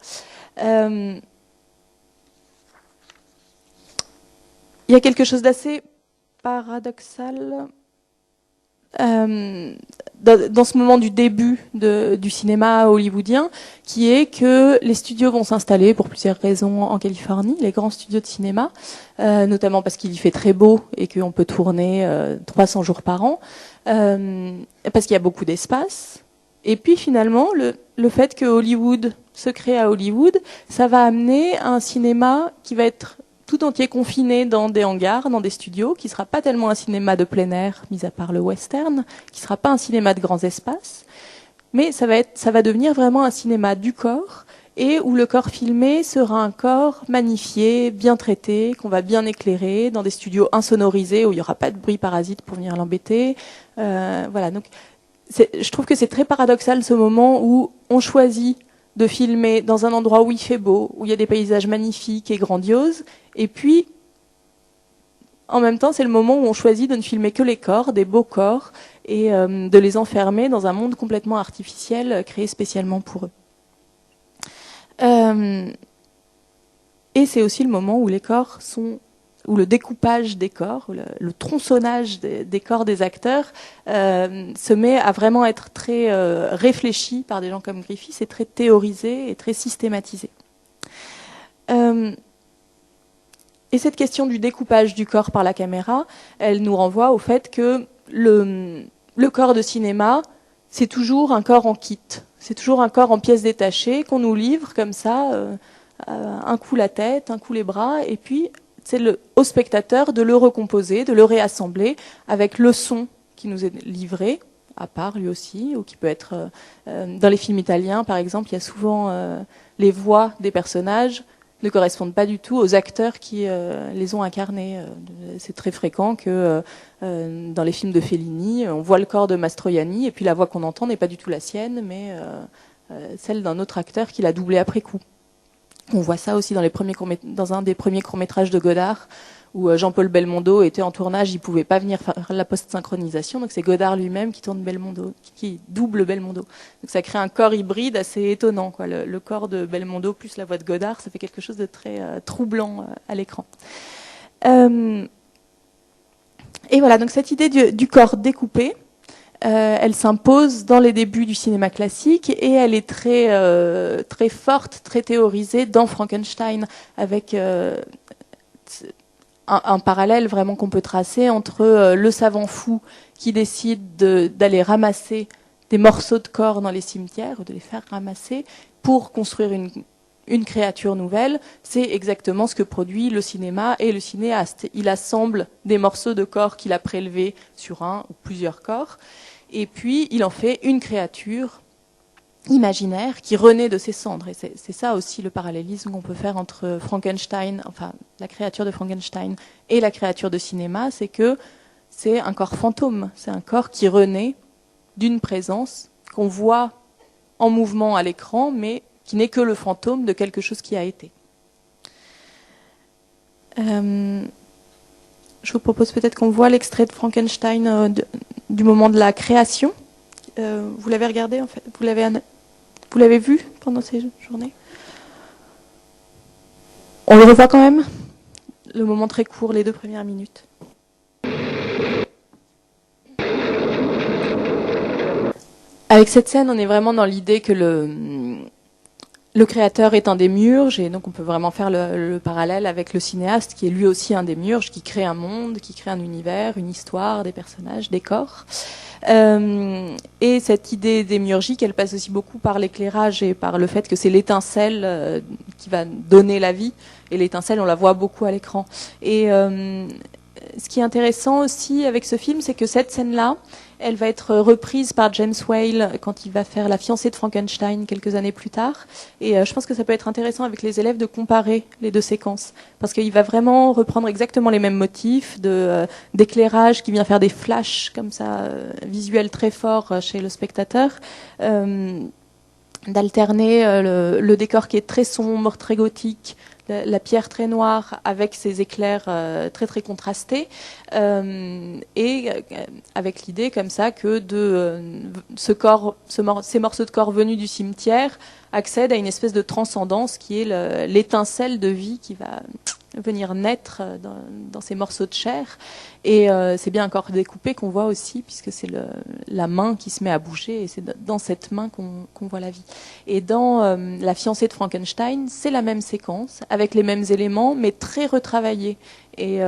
Il y a quelque chose d'assez paradoxal dans ce moment du début du cinéma hollywoodien, qui est que les studios vont s'installer pour plusieurs raisons en Californie, les grands studios de cinéma, notamment parce qu'il y fait très beau et qu'on peut tourner 300 jours par an, parce qu'il y a beaucoup d'espace. Et puis finalement, le fait que Hollywood se crée à Hollywood, ça va amener un cinéma qui va être tout entier confiné dans des hangars, dans des studios, qui ne sera pas tellement un cinéma de plein air, mis à part le western, qui ne sera pas un cinéma de grands espaces, mais ça va devenir vraiment un cinéma du corps, et où le corps filmé sera un corps magnifié, bien traité, qu'on va bien éclairer, dans des studios insonorisés, où il n'y aura pas de bruit parasite pour venir l'embêter. Voilà, donc je trouve que c'est très paradoxal ce moment où on choisit de filmer dans un endroit où il fait beau, où il y a des paysages magnifiques et grandioses, et puis en même temps c'est le moment où on choisit de ne filmer que les corps, des beaux corps, et de les enfermer dans un monde complètement artificiel créé spécialement pour eux. Et c'est aussi le moment où les corps où le découpage des corps, le tronçonnage des corps des acteurs se met à vraiment être très réfléchi par des gens comme Griffith, et très théorisé et très systématisé. Et cette question du découpage du corps par la caméra, elle nous renvoie au fait que le corps de cinéma, c'est toujours un corps en kit, c'est toujours un corps en pièces détachées qu'on nous livre comme ça, un coup la tête, un coup les bras, et puis c'est au spectateur de le recomposer, de le réassembler avec le son qui nous est livré, à part lui aussi, ou qui peut être... dans les films italiens, par exemple, il y a souvent les voix des personnages ne correspondent pas du tout aux acteurs qui les ont incarnés. C'est très fréquent que dans les films de Fellini, on voit le corps de Mastroianni, et puis la voix qu'on entend n'est pas du tout la sienne, mais celle d'un autre acteur qui l'a doublé après coup. On voit ça aussi dans un des premiers courts-métrages de Godard, où Jean-Paul Belmondo était en tournage, il ne pouvait pas venir faire la post-synchronisation, donc c'est Godard lui-même qui tourne Belmondo, qui double Belmondo. Donc ça crée un corps hybride assez étonnant, quoi. Le corps de Belmondo plus la voix de Godard, ça fait quelque chose de très troublant à l'écran. Et voilà, donc cette idée du corps découpé, elle s'impose dans les débuts du cinéma classique, et elle est très forte, très théorisée dans Frankenstein, avec un parallèle vraiment qu'on peut tracer entre le savant fou qui décide d'aller ramasser des morceaux de corps dans les cimetières, ou de les faire ramasser pour construire une créature nouvelle. C'est exactement ce que produit le cinéma et le cinéaste. Il assemble des morceaux de corps qu'il a prélevés sur un ou plusieurs corps, et puis il en fait une créature imaginaire qui renaît de ses cendres. Et c'est ça aussi le parallélisme qu'on peut faire entre Frankenstein, enfin la créature de Frankenstein, et la créature de cinéma, c'est que c'est un corps fantôme, c'est un corps qui renaît d'une présence qu'on voit en mouvement à l'écran, mais qui n'est que le fantôme de quelque chose qui a été. Je vous propose peut-être qu'on voit l'extrait de Frankenstein du moment de la création. Vous l'avez regardé en fait, vous l'avez vu pendant ces journées? On le revoit quand même? Le moment très court, les 2 premières minutes. Avec cette scène, on est vraiment dans l'idée que le créateur est un démiurge, et donc on peut vraiment faire le parallèle avec le cinéaste, qui est lui aussi un démiurge, qui crée un monde, qui crée un univers, une histoire, des personnages, des corps. Et cette idée démiurgique, elle passe aussi beaucoup par l'éclairage et par le fait que c'est l'étincelle qui va donner la vie. Et l'étincelle, on la voit beaucoup à l'écran. Et ce qui est intéressant aussi avec ce film, c'est que cette scène-là, elle va être reprise par James Whale quand il va faire La fiancée de Frankenstein quelques années plus tard. Et je pense que ça peut être intéressant avec les élèves de comparer les 2 séquences. Parce qu'il va vraiment reprendre exactement les mêmes motifs d'éclairage qui vient faire des flashs comme ça, visuels très forts chez le spectateur. D'alterner le décor qui est très sombre, très gothique, la pierre très noire avec ses éclairs très très contrastés, et avec l'idée comme ça que ces morceaux de corps venus du cimetière accèdent à une espèce de transcendance qui est l'étincelle de vie qui va venir naître dans ces morceaux de chair. Et c'est bien un corps découpé qu'on voit aussi, puisque c'est la main qui se met à bouger, et c'est dans cette main qu'on voit la vie. Et dans La fiancée de Frankenstein, c'est la même séquence, avec les mêmes éléments, mais très retravaillée, et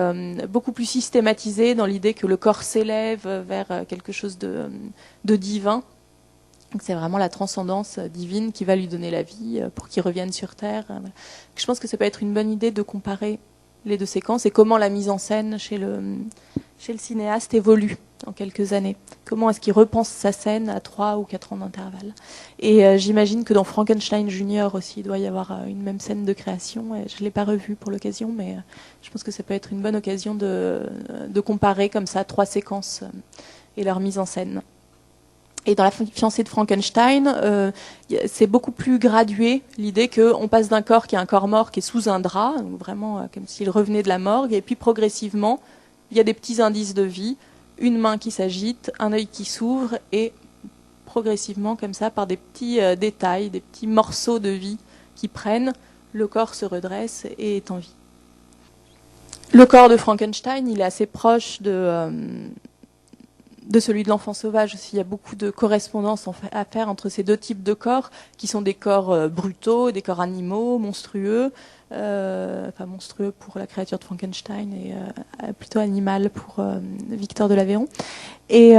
beaucoup plus systématisée dans l'idée que le corps s'élève vers quelque chose de divin. Donc c'est vraiment la transcendance divine qui va lui donner la vie pour qu'il revienne sur Terre. Je pense que ça peut être une bonne idée de comparer les 2 séquences et comment la mise en scène chez le cinéaste évolue en quelques années. Comment est-ce qu'il repense sa scène à 3 ou 4 ans d'intervalle. Et j'imagine que dans Frankenstein Junior aussi, il doit y avoir une même scène de création. Et je ne l'ai pas revue pour l'occasion, mais je pense que ça peut être une bonne occasion de comparer comme ça 3 séquences et leur mise en scène. Et dans La fiancée de Frankenstein, c'est beaucoup plus gradué, l'idée qu'on passe d'un corps qui est un corps mort, qui est sous un drap, donc vraiment comme s'il revenait de la morgue, et puis progressivement, il y a des petits indices de vie, une main qui s'agite, un œil qui s'ouvre, et progressivement, comme ça, par des petits détails, des petits morceaux de vie qui prennent, le corps se redresse et est en vie. Le corps de Frankenstein, il est assez proche de celui de l'enfant sauvage aussi. Il y a beaucoup de correspondance à faire entre ces 2 types de corps, qui sont des corps brutaux, des corps animaux, monstrueux, enfin monstrueux pour la créature de Frankenstein et plutôt animal pour Victor de l'Aveyron, et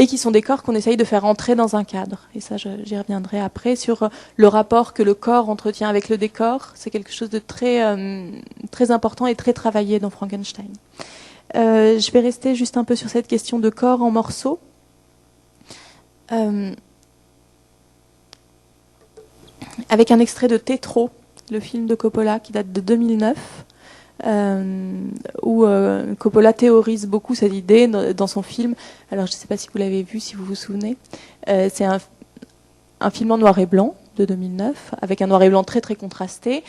qui sont des corps qu'on essaye de faire entrer dans un cadre. Et ça, j'y reviendrai après, sur le rapport que le corps entretient avec le décor. C'est quelque chose de très, très important et très travaillé dans Frankenstein. Je vais rester juste un peu sur cette question de corps en morceaux. Avec un extrait de Tétro, le film de Coppola qui date de 2009, où Coppola théorise beaucoup cette idée dans son film. Alors je ne sais pas si vous l'avez vu, si vous vous souvenez. C'est un film en noir et blanc de 2009, avec un noir et blanc très très contrasté,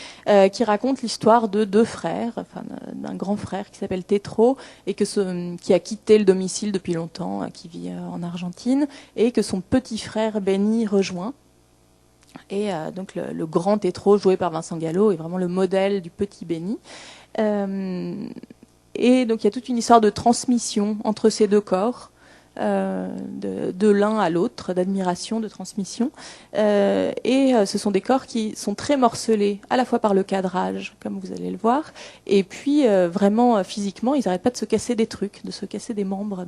qui raconte l'histoire de 2 frères, enfin d'un grand frère qui s'appelle Tétro, et qui a quitté le domicile depuis longtemps, qui vit en Argentine, et que son petit frère Benny rejoint. Et donc le grand Tétro, joué par Vincent Gallo, est vraiment le modèle du petit Benny. Et donc il y a toute une histoire de transmission entre ces 2 corps, de l'un à l'autre, d'admiration, de transmission. Et ce sont des corps qui sont très morcelés, à la fois par le cadrage, comme vous allez le voir, et puis vraiment physiquement, ils n'arrêtent pas de se casser des trucs, de se casser des membres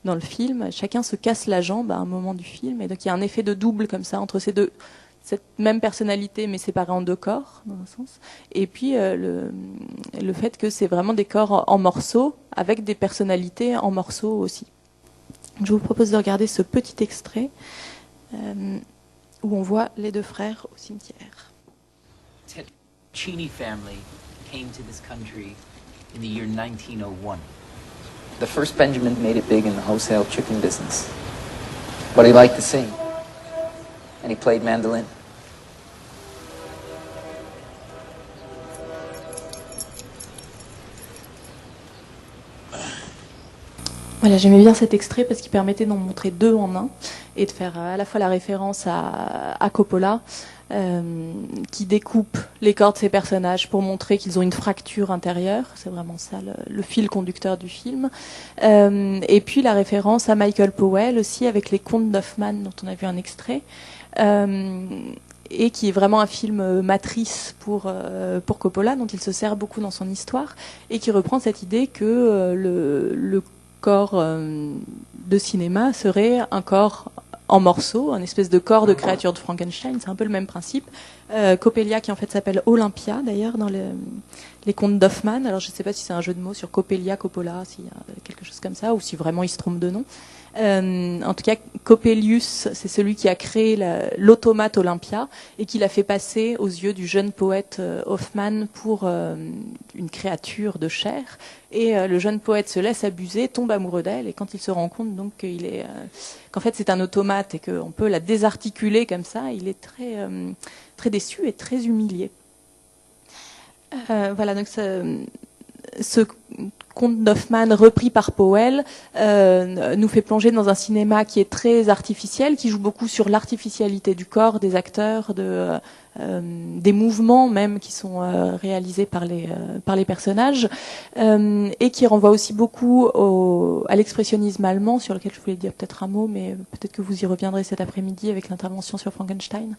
dans le film. Chacun se casse la jambe à un moment du film, et donc il y a un effet de double comme ça entre cette même personnalité mais séparée en 2 corps, dans un sens. Et puis le fait que c'est vraiment des corps en morceaux, avec des personnalités en morceaux aussi. Je vous propose de regarder ce petit extrait où on voit les 2 frères au cimetière. Cheney family came to this country in the year 1901. The first Benjamin made it big in the wholesale chicken business. But he liked to sing, and he played mandolin. Voilà, j'aimais bien cet extrait parce qu'il permettait d'en montrer deux en un et de faire à la fois la référence à Coppola, qui découpe les corps de ses personnages pour montrer qu'ils ont une fracture intérieure. C'est vraiment ça le fil conducteur du film. Et puis la référence à Michael Powell aussi avec les contes d'Hoffman dont on a vu un extrait. Et qui est vraiment un film matrice pour Coppola, dont il se sert beaucoup dans son histoire, et qui reprend cette idée que le corps de cinéma serait un corps en morceaux, un espèce de corps de créature de Frankenstein. C'est un peu le même principe. Coppelia, qui en fait s'appelle Olympia, d'ailleurs, dans les contes d'Hoffman. Alors je ne sais pas si c'est un jeu de mots sur Coppelia, Coppola, s'il y a quelque chose comme ça, ou si vraiment il se trompe de nom. En tout cas, Coppelius, c'est celui qui a créé l'automate Olympia et qui l'a fait passer aux yeux du jeune poète Hoffman pour une créature de chair. Et le jeune poète se laisse abuser, tombe amoureux d'elle, et quand il se rend compte donc qu'en fait c'est un automate et qu'on peut la désarticuler comme ça, il est très déçu et très humilié. Voilà, donc ce conte d'Hoffman repris par Powell nous fait plonger dans un cinéma qui est très artificiel, qui joue beaucoup sur l'artificialité du corps, des acteurs, des mouvements même qui sont réalisés par les personnages, et qui renvoie aussi beaucoup à l'expressionnisme allemand, sur lequel je voulais dire peut-être un mot, mais peut-être que vous y reviendrez cet après-midi avec l'intervention sur Frankenstein.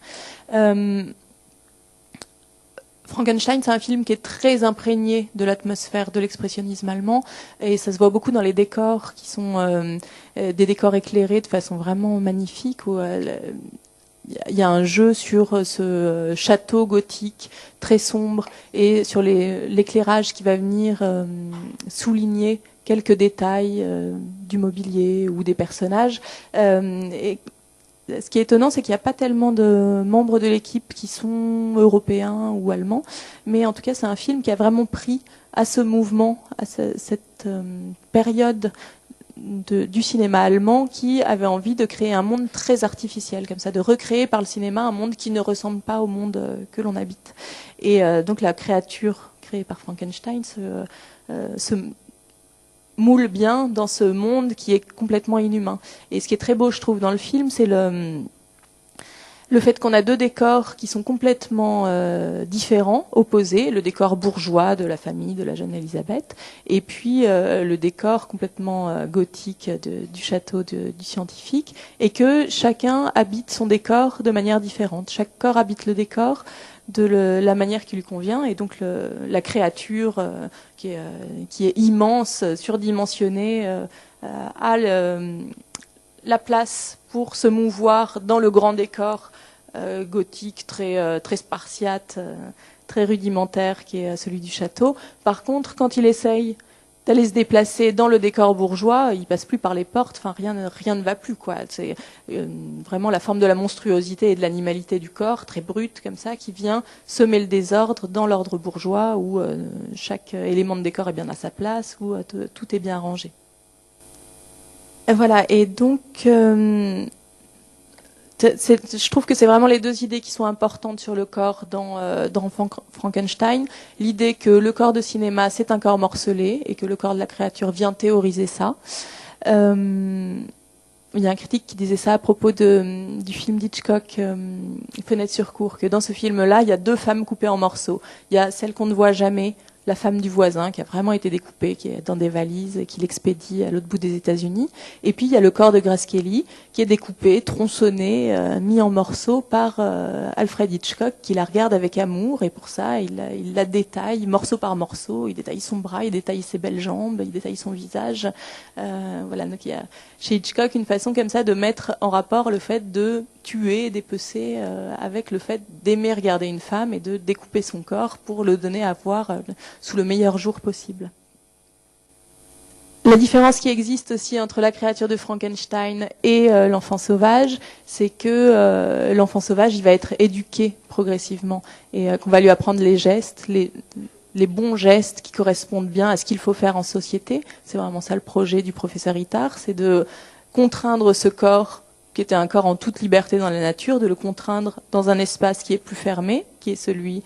Frankenstein, c'est un film qui est très imprégné de l'atmosphère de l'expressionnisme allemand, et ça se voit beaucoup dans les décors qui sont des décors éclairés de façon vraiment magnifique, où il y a un jeu sur ce château gothique très sombre et sur l'éclairage qui va venir souligner quelques détails du mobilier ou des personnages. Et ce qui est étonnant, c'est qu'il n'y a pas tellement de membres de l'équipe qui sont européens ou allemands, mais en tout cas, c'est un film qui a vraiment pris à ce mouvement, à cette période du cinéma allemand qui avait envie de créer un monde très artificiel, comme ça, de recréer par le cinéma un monde qui ne ressemble pas au monde que l'on habite. Et donc la créature créée par Frankenstein se moule bien dans ce monde qui est complètement inhumain. Et ce qui est très beau, je trouve, dans le film, c'est le fait qu'on a deux décors qui sont complètement différents, opposés, le décor bourgeois de la famille de la jeune Elisabeth, et puis le décor complètement gothique du château du scientifique, et que chacun habite son décor de manière différente. Chaque corps habite le décor de la manière qui lui convient, et donc la créature qui est immense, surdimensionnée, a la place pour se mouvoir dans le grand décor gothique très spartiate, très rudimentaire qui est celui du château. Par contre, quand il essaye d'aller se déplacer dans le décor bourgeois, il passe plus par les portes, enfin rien ne va plus, quoi. C'est vraiment la forme de la monstruosité et de l'animalité du corps, très brute comme ça, qui vient semer le désordre dans l'ordre bourgeois où chaque élément de décor est bien à sa place, où tout est bien rangé. Et voilà, et donc je trouve que c'est vraiment les deux idées qui sont importantes sur le corps dans Frankenstein. L'idée que le corps de cinéma, c'est un corps morcelé et que le corps de la créature vient théoriser ça. Il y a un critique qui disait ça à propos du film d'Hitchcock, Fenêtre sur cour, que dans ce film-là, il y a deux femmes coupées en morceaux. Il y a celle qu'on ne voit jamais, la femme du voisin, qui a vraiment été découpée, qui est dans des valises et qui l'expédie à l'autre bout des États-Unis. Et puis il y a le corps de Grace Kelly, qui est découpé, tronçonné, mis en morceaux par Alfred Hitchcock, qui la regarde avec amour, et pour ça, il la détaille morceau par morceau. Il détaille son bras, il détaille ses belles jambes, il détaille son visage. Voilà, donc il y a chez Hitchcock une façon comme ça de mettre en rapport le fait de tuer, dépecer, avec le fait d'aimer regarder une femme et de découper son corps pour le donner à voir sous le meilleur jour possible. La différence qui existe aussi entre la créature de Frankenstein et l'enfant sauvage, c'est que l'enfant sauvage, il va être éduqué progressivement et qu'on va lui apprendre les gestes, les bons gestes qui correspondent bien à ce qu'il faut faire en société. C'est vraiment ça le projet du professeur Itard, c'est de contraindre ce corps qui était un corps en toute liberté dans la nature, de le contraindre dans un espace qui est plus fermé, qui est celui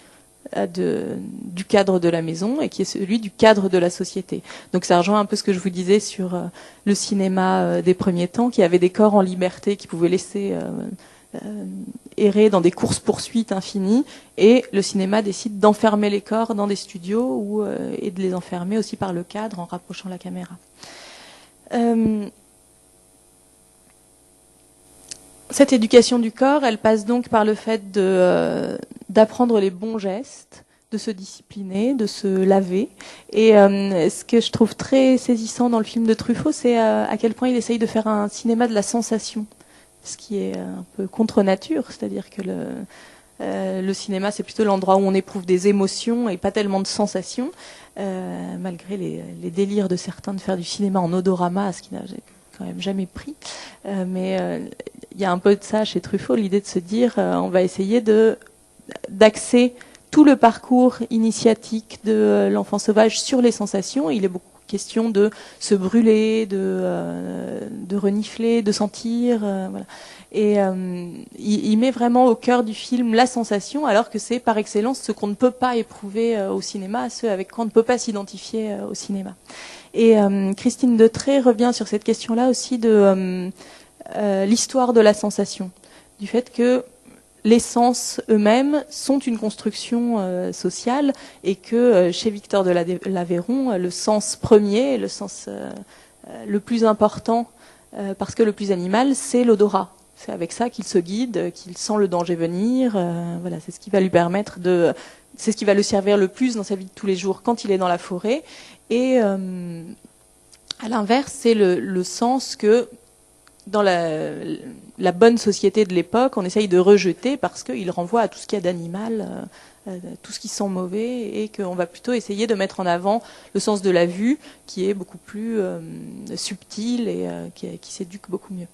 du cadre de la maison et qui est celui du cadre de la société. Donc ça rejoint un peu ce que je vous disais sur le cinéma des premiers temps, qui avait des corps en liberté, qui pouvaient laisser errer dans des courses-poursuites infinies, et le cinéma décide d'enfermer les corps dans des studios et de les enfermer aussi par le cadre en rapprochant la caméra. Cette éducation du corps, elle passe donc par le fait d'apprendre les bons gestes, de se discipliner, de se laver. Et ce que je trouve très saisissant dans le film de Truffaut, c'est à quel point il essaye de faire un cinéma de la sensation, ce qui est un peu contre nature, c'est-à-dire que le cinéma, c'est plutôt l'endroit où on éprouve des émotions et pas tellement de sensations, malgré les délires de certains de faire du cinéma en odorama, ce qui n'a quand même jamais pris. Mais il y a un peu de ça chez Truffaut, l'idée de se dire on va essayer d'axer tout le parcours initiatique de l'enfant sauvage sur les sensations. Il est beaucoup question de se brûler, de renifler, de sentir. Voilà. Et il met vraiment au cœur du film la sensation, alors que c'est par excellence ce qu'on ne peut pas éprouver au cinéma, ce avec quoi on ne peut pas s'identifier au cinéma. Et Christine Detré revient sur cette question-là aussi de l'histoire de la sensation, du fait que les sens eux-mêmes sont une construction sociale, et que chez Victor de l'Aveyron, le sens premier, le sens le plus important, parce que le plus animal, c'est l'odorat. C'est avec ça qu'il se guide, qu'il sent le danger venir. Voilà, c'est ce qui va lui permettre c'est ce qui va le servir le plus dans sa vie de tous les jours quand il est dans la forêt. Et à l'inverse, c'est le sens que dans la bonne société de l'époque, on essaye de rejeter parce qu'il renvoie à tout ce qu'il y a d'animal, tout ce qui sent mauvais, et qu'on va plutôt essayer de mettre en avant le sens de la vue, qui est beaucoup plus subtil et qui s'éduque beaucoup mieux.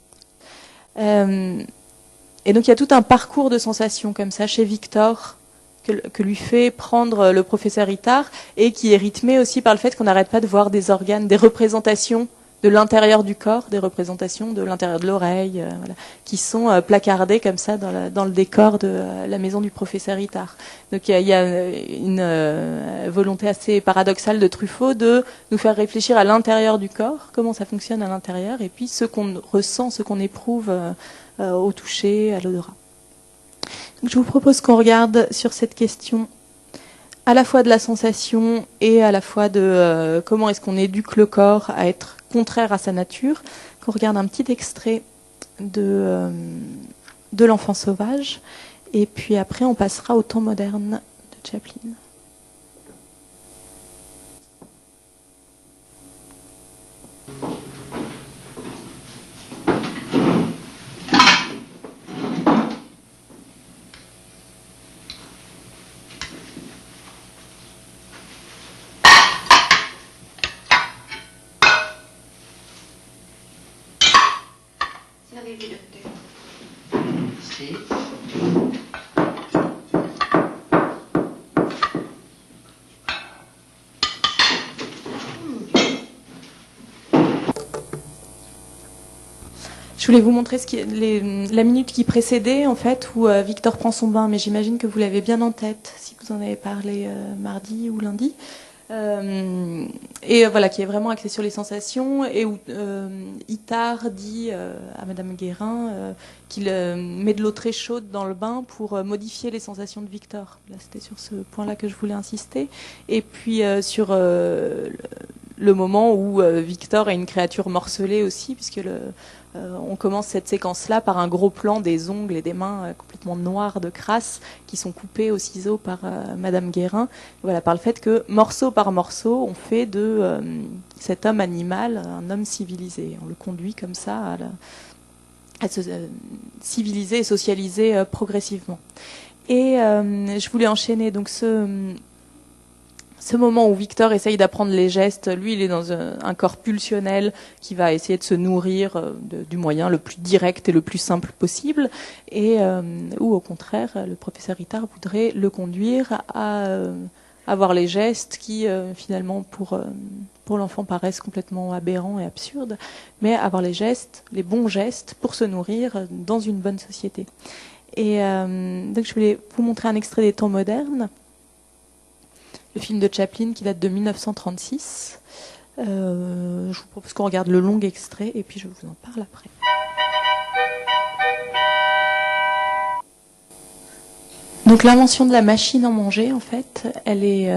Et donc il y a tout un parcours de sensations comme ça chez Victor, que lui fait prendre le professeur Itard, et qui est rythmé aussi par le fait qu'on n'arrête pas de voir des organes, des représentations de l'intérieur du corps, des représentations de l'intérieur de l'oreille, voilà, qui sont placardées comme ça dans le décor de la maison du professeur Itard. Donc il y a une volonté assez paradoxale de Truffaut de nous faire réfléchir à l'intérieur du corps, comment ça fonctionne à l'intérieur, et puis ce qu'on ressent, ce qu'on éprouve au toucher, à l'odorat. Donc je vous propose qu'on regarde sur cette question à la fois de la sensation et à la fois de comment est-ce qu'on éduque le corps à être contraire à sa nature, qu'on regarde un petit extrait de l'enfant sauvage, et puis après on passera au temps moderne de Chaplin. Je voulais vous montrer la minute qui précédait, en fait, où Victor prend son bain, mais j'imagine que vous l'avez bien en tête, si vous en avez parlé mardi ou lundi. Et voilà, qui est vraiment axé sur les sensations, et où Itard dit à Madame Guérin qu'il met de l'eau très chaude dans le bain pour modifier les sensations de Victor. Là, c'était sur ce point-là que je voulais insister. Et puis sur le moment où Victor est une créature morcelée aussi, puisque on commence cette séquence-là par un gros plan des ongles et des mains complètement noirs de crasse qui sont coupés au ciseau par Madame Guérin. Voilà, par le fait que morceau par morceau, on fait de cet homme animal un homme civilisé. On le conduit comme ça à se civiliser et socialiser progressivement. Et je voulais enchaîner donc ce moment où Victor essaye d'apprendre les gestes. Lui, il est dans un corps pulsionnel qui va essayer de se nourrir du moyen le plus direct et le plus simple possible, et où au contraire, le professeur Itard voudrait le conduire à avoir les gestes qui finalement pour l'enfant paraissent complètement aberrants et absurdes, mais avoir les bons gestes pour se nourrir dans une bonne société. Et donc je voulais vous montrer un extrait des temps modernes. le film de Chaplin qui date de 1936. Je vous propose qu'on regarde le long extrait et puis je vous en parle après. Donc l'invention de la machine à manger, en fait, elle est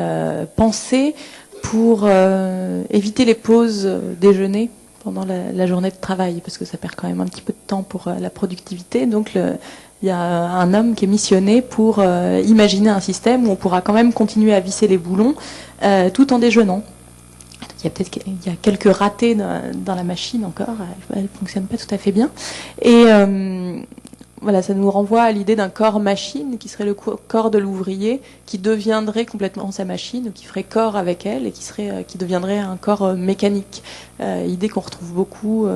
pensée pour éviter les pauses déjeuner pendant la journée de travail, parce que ça perd quand même un petit peu de temps pour la productivité. Donc il y a un homme qui est missionné pour imaginer un système où on pourra quand même continuer à visser les boulons tout en déjeunant. Il y a quelques ratés dans la machine encore, elle ne fonctionne pas tout à fait bien. Et voilà, ça nous renvoie à l'idée d'un corps-machine qui serait le corps de l'ouvrier, qui deviendrait complètement sa machine, ou qui ferait corps avec elle et qui deviendrait un corps mécanique. Idée qu'on retrouve beaucoup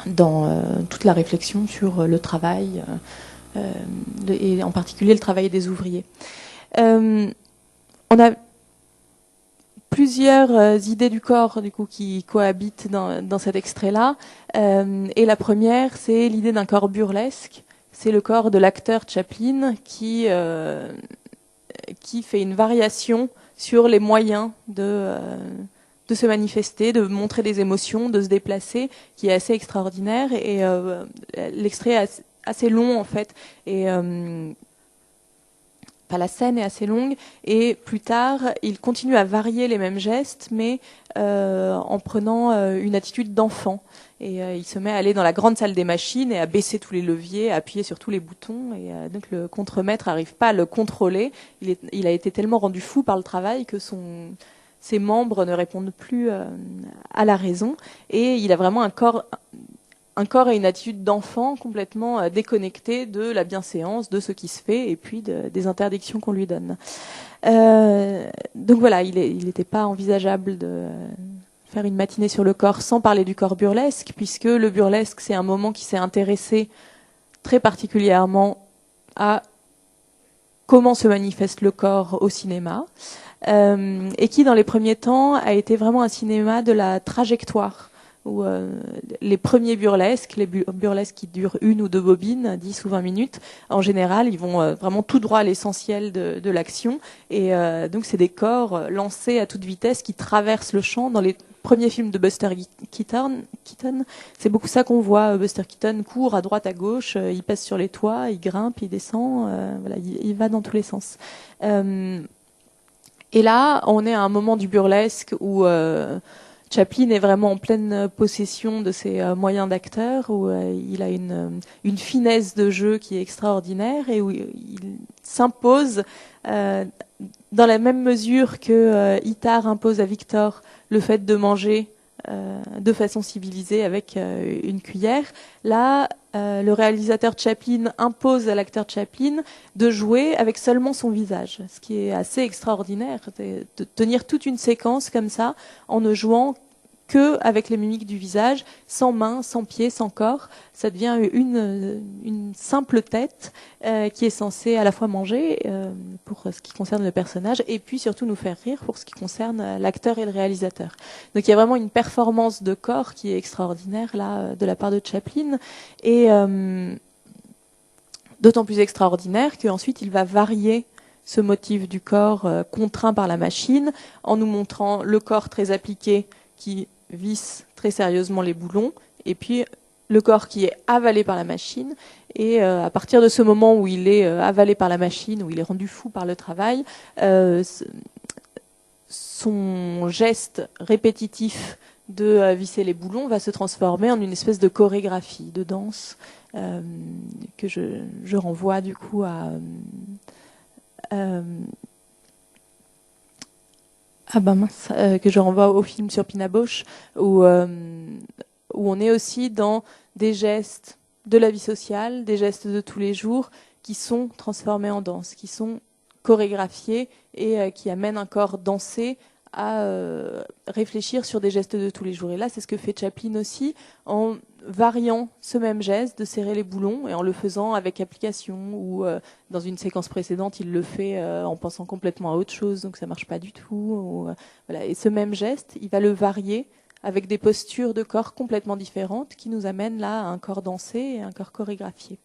dans toute la réflexion sur le travail, et en particulier le travail des ouvriers. On a plusieurs idées du corps du coup qui cohabitent dans cet extrait-là. Et la première, c'est l'idée d'un corps burlesque. C'est le corps de l'acteur Chaplin qui fait une variation sur les moyens de se manifester, de montrer des émotions, de se déplacer, qui est assez extraordinaire. Et l'extrait est assez long en fait. Et la scène est assez longue et plus tard, il continue à varier les mêmes gestes, mais en prenant une attitude d'enfant. Et il se met à aller dans la grande salle des machines et à baisser tous les leviers, à appuyer sur tous les boutons. Et donc le contremaître n'arrive pas à le contrôler. Il a été tellement rendu fou par le travail que ses membres ne répondent plus à la raison. Et il a vraiment un corps et une attitude d'enfant complètement déconnecté de la bienséance, de ce qui se fait, et puis des interdictions qu'on lui donne. Donc voilà, il n'était pas envisageable de faire une matinée sur le corps sans parler du corps burlesque, puisque le burlesque, c'est un moment qui s'est intéressé très particulièrement à comment se manifeste le corps au cinéma, et qui, dans les premiers temps, a été vraiment un cinéma de la trajectoire, où les premiers burlesques, les burlesques qui durent 1 ou 2 bobines, 10 ou 20 minutes, en général, ils vont vraiment tout droit à l'essentiel de l'action. Et donc, c'est des corps lancés à toute vitesse qui traversent le champ. Dans les premiers films de Buster Keaton, c'est beaucoup ça qu'on voit. Buster Keaton court à droite, à gauche, il passe sur les toits, il grimpe, il descend, voilà, il va dans tous les sens. Et là, on est à un moment du burlesque où Chaplin est vraiment en pleine possession de ses moyens d'acteur, où il a une finesse de jeu qui est extraordinaire et où il s'impose dans la même mesure que Itard impose à Victor le fait de manger de façon civilisée avec une cuillère. Là, le réalisateur Chaplin impose à l'acteur Chaplin de jouer avec seulement son visage, ce qui est assez extraordinaire, de tenir toute une séquence comme ça en ne jouant que avec les mimiques du visage, sans mains, sans pieds, sans corps. Ça devient une simple tête qui est censée à la fois manger pour ce qui concerne le personnage et puis surtout nous faire rire pour ce qui concerne l'acteur et le réalisateur. Donc il y a vraiment une performance de corps qui est extraordinaire là de la part de Chaplin et d'autant plus extraordinaire qu'ensuite il va varier ce motif du corps contraint par la machine en nous montrant le corps très appliqué qui visse très sérieusement les boulons, et puis le corps qui est avalé par la machine. Et à partir de ce moment où il est avalé par la machine, où il est rendu fou par le travail, son geste répétitif de visser les boulons va se transformer en une espèce de chorégraphie, de danse, que je renvoie du coup à que je renvoie au film sur Pina Bausch, où on est aussi dans des gestes de la vie sociale, des gestes de tous les jours, qui sont transformés en danse, qui sont chorégraphiés et qui amènent un corps dansé à réfléchir sur des gestes de tous les jours. Et là, c'est ce que fait Chaplin aussi, en variant ce même geste de serrer les boulons et en le faisant avec application, ou dans une séquence précédente, il le fait en pensant complètement à autre chose, donc ça marche pas du tout. Voilà. Et ce même geste, il va le varier avec des postures de corps complètement différentes qui nous amènent là à un corps dansé et un corps chorégraphié.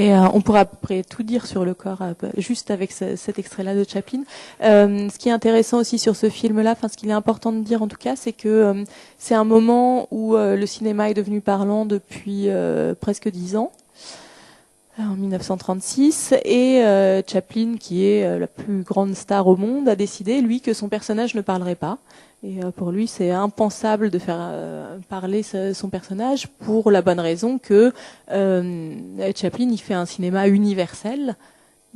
Et on pourra à peu près tout dire sur le corps juste avec cet extrait-là de Chaplin. Ce qui est intéressant aussi sur ce film-là, enfin ce qu'il est important de dire en tout cas, c'est que c'est un moment où le cinéma est devenu parlant depuis presque 10 ans, en 1936, et Chaplin, qui est la plus grande star au monde, a décidé, lui, que son personnage ne parlerait pas. Et pour lui, c'est impensable de faire parler son personnage pour la bonne raison que Chaplin, il fait un cinéma universel.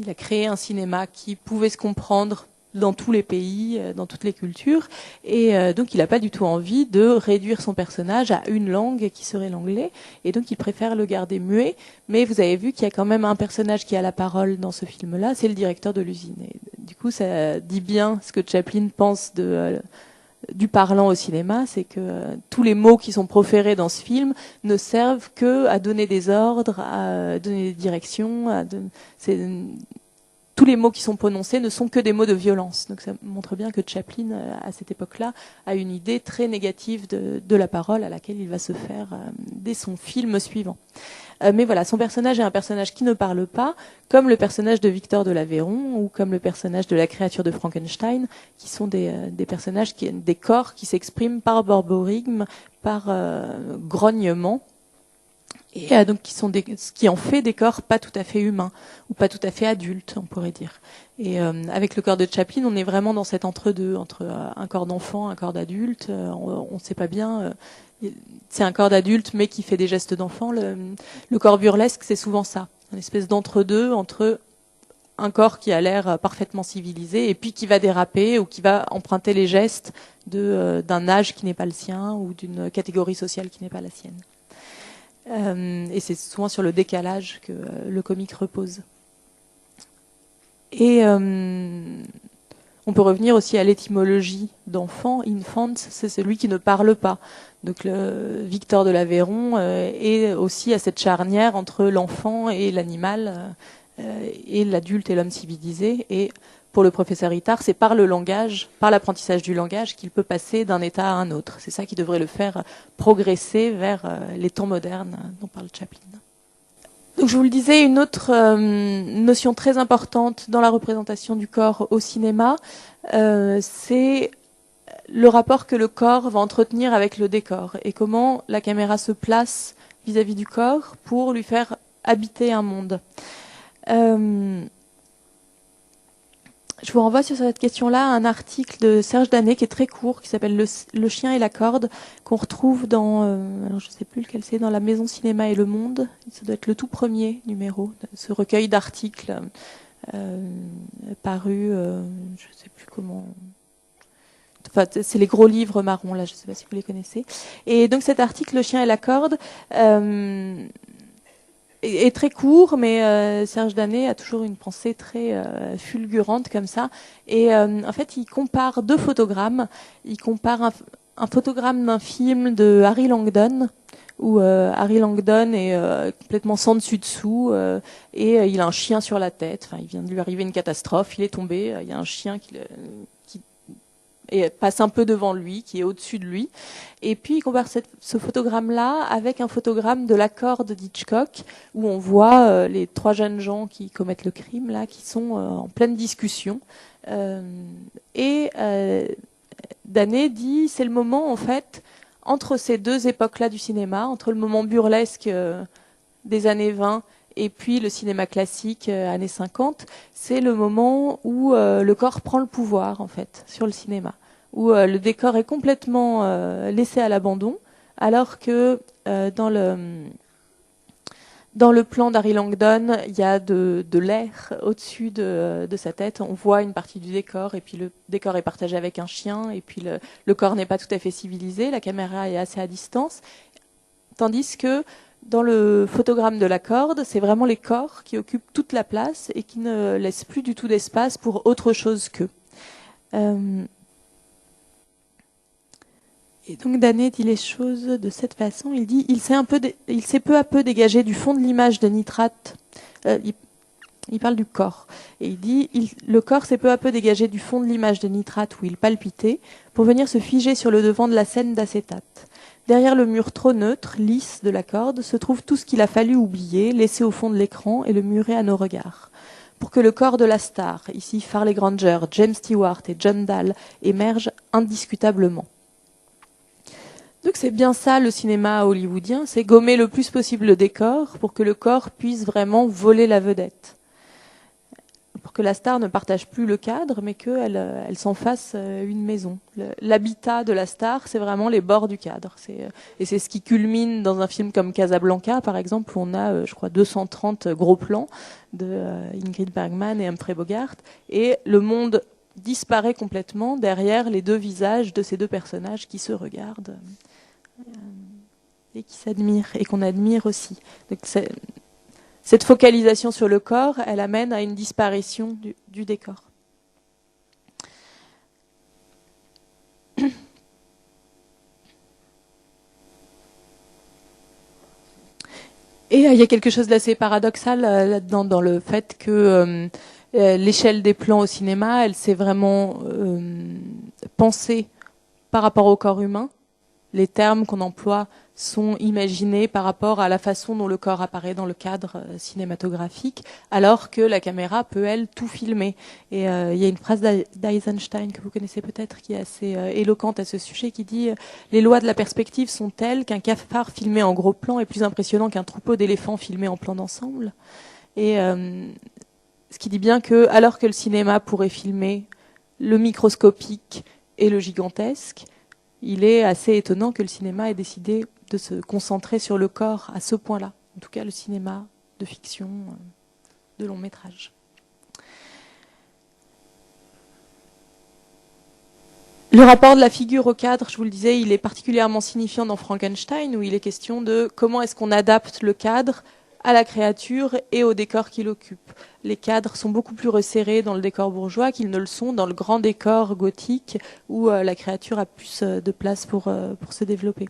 Il a créé un cinéma qui pouvait se comprendre dans tous les pays, dans toutes les cultures. Et donc, il n'a pas du tout envie de réduire son personnage à une langue qui serait l'anglais. Et donc, il préfère le garder muet. Mais vous avez vu qu'il y a quand même un personnage qui a la parole dans ce film-là, c'est le directeur de l'usine. Et du coup, ça dit bien ce que Chaplin pense du parlant au cinéma, c'est que tous les mots qui sont proférés dans ce film ne servent que à donner des ordres, à donner des directions. Tous les mots qui sont prononcés ne sont que des mots de violence. Donc ça montre bien que Chaplin, à cette époque-là, a une idée très négative de la parole à laquelle il va se faire dès son film suivant. Mais voilà, son personnage est un personnage qui ne parle pas, comme le personnage de Victor de l'Aveyron ou comme le personnage de la créature de Frankenstein, qui sont des personnages, des corps qui s'expriment par borborigme, par grognement, et donc qui en fait des corps pas tout à fait humains ou pas tout à fait adultes, on pourrait dire. Et avec le corps de Chaplin, on est vraiment dans cet entre-deux, entre un corps d'enfant, un corps d'adulte. On ne sait pas bien. C'est un corps d'adulte, mais qui fait des gestes d'enfant. Le corps burlesque, c'est souvent ça, une espèce d'entre-deux entre un corps qui a l'air parfaitement civilisé et puis qui va déraper ou qui va emprunter les gestes d'un âge qui n'est pas le sien ou d'une catégorie sociale qui n'est pas la sienne. Et c'est souvent sur le décalage que le comique repose. Et on peut revenir aussi à l'étymologie d'enfant. Infant, c'est celui qui ne parle pas. Donc Victor de l'Aveyron est aussi à cette charnière entre l'enfant et l'animal, et l'adulte et l'homme civilisé. Et pour le professeur Itard, c'est par le langage, par l'apprentissage du langage, qu'il peut passer d'un état à un autre. C'est ça qui devrait le faire progresser vers les temps modernes dont parle Chaplin. Donc je vous le disais, une autre notion très importante dans la représentation du corps au cinéma, c'est le rapport que le corps va entretenir avec le décor et comment la caméra se place vis-à-vis du corps pour lui faire habiter un monde. Je vous renvoie sur cette question-là à un article de Serge Danet qui est très court, qui s'appelle Le chien et la corde, qu'on retrouve dans, alors je ne sais plus lequel c'est, dans La Maison Cinéma et le Monde. Ça doit être le tout premier numéro de ce recueil d'articles paru, je ne sais plus comment. Enfin, c'est les gros livres marrons, là, je ne sais pas si vous les connaissez. Et donc cet article, Le chien et la corde, est très court, mais Serge Danet a toujours une pensée très fulgurante comme ça. Et en fait, il compare deux photogrammes. Il compare un photogramme d'un film de Harry Langdon, où Harry Langdon est complètement sans dessus-dessous, et il a un chien sur la tête. Enfin, il vient de lui arriver une catastrophe, il est tombé, il y a un chien qui passe un peu devant lui, qui est au-dessus de lui. Et puis il compare ce photogramme-là avec un photogramme de La Corde d'Hitchcock, où on voit les trois jeunes gens qui commettent le crime, là, qui sont en pleine discussion. Danet dit, c'est le moment, en fait, entre ces deux époques-là du cinéma, entre le moment burlesque des années 20 et puis le cinéma classique, années 50, c'est le moment où le corps prend le pouvoir, en fait, sur le cinéma, où le décor est complètement laissé à l'abandon, alors que dans le plan d'Harry Langdon, il y a de l'air au-dessus de sa tête. On voit une partie du décor, et puis le décor est partagé avec un chien, et puis le corps n'est pas tout à fait civilisé, la caméra est assez à distance, tandis que dans le photogramme de La Corde, c'est vraiment les corps qui occupent toute la place et qui ne laissent plus du tout d'espace pour autre chose qu'eux. Et donc Danet dit les choses de cette façon. Il dit, il s'est peu à peu dégagé du fond de l'image de nitrate. Il parle du corps. Et il dit, le corps s'est peu à peu dégagé du fond de l'image de nitrate où il palpitait pour venir se figer sur le devant de la scène d'acétate. Derrière le mur trop neutre, lisse de la corde, se trouve tout ce qu'il a fallu oublier, laisser au fond de l'écran et le murer à nos regards. Pour que le corps de la star, ici Farley Granger, James Stewart et John Dahl, émerge indiscutablement. Donc c'est bien ça le cinéma hollywoodien, c'est gommer le plus possible le décor pour que le corps puisse vraiment voler la vedette. Pour que la star ne partage plus le cadre, mais qu'elle s'en fasse une maison. L'habitat de la star, c'est vraiment les bords du cadre. Et c'est ce qui culmine dans un film comme Casablanca, par exemple, où on a, je crois, 230 gros plans de Ingrid Bergman et Humphrey Bogart, et le monde disparaît complètement derrière les deux visages de ces deux personnages qui se regardent et qui s'admirent, et qu'on admire aussi. Donc cette focalisation sur le corps, elle amène à une disparition du décor. Et il y a quelque chose d'assez paradoxal là-dedans, dans le fait que l'échelle des plans au cinéma, elle s'est vraiment pensée par rapport au corps humain. Les termes qu'on emploie sont imaginés par rapport à la façon dont le corps apparaît dans le cadre cinématographique, alors que la caméra peut, elle, tout filmer. Et il y a une phrase d'Eisenstein que vous connaissez peut-être, qui est assez éloquente à ce sujet, qui dit « Les lois de la perspective sont telles qu'un cafard filmé en gros plan est plus impressionnant qu'un troupeau d'éléphants filmé en plan d'ensemble. » Et ce qui dit bien que, alors que le cinéma pourrait filmer le microscopique et le gigantesque, il est assez étonnant que le cinéma ait décidé de se concentrer sur le corps à ce point-là. En tout cas, le cinéma de fiction, de long métrage. Le rapport de la figure au cadre, je vous le disais, il est particulièrement signifiant dans Frankenstein, où il est question de comment est-ce qu'on adapte le cadre à la créature et au décor qui l'occupe. Les cadres sont beaucoup plus resserrés dans le décor bourgeois qu'ils ne le sont dans le grand décor gothique où la créature a plus de place pour se développer.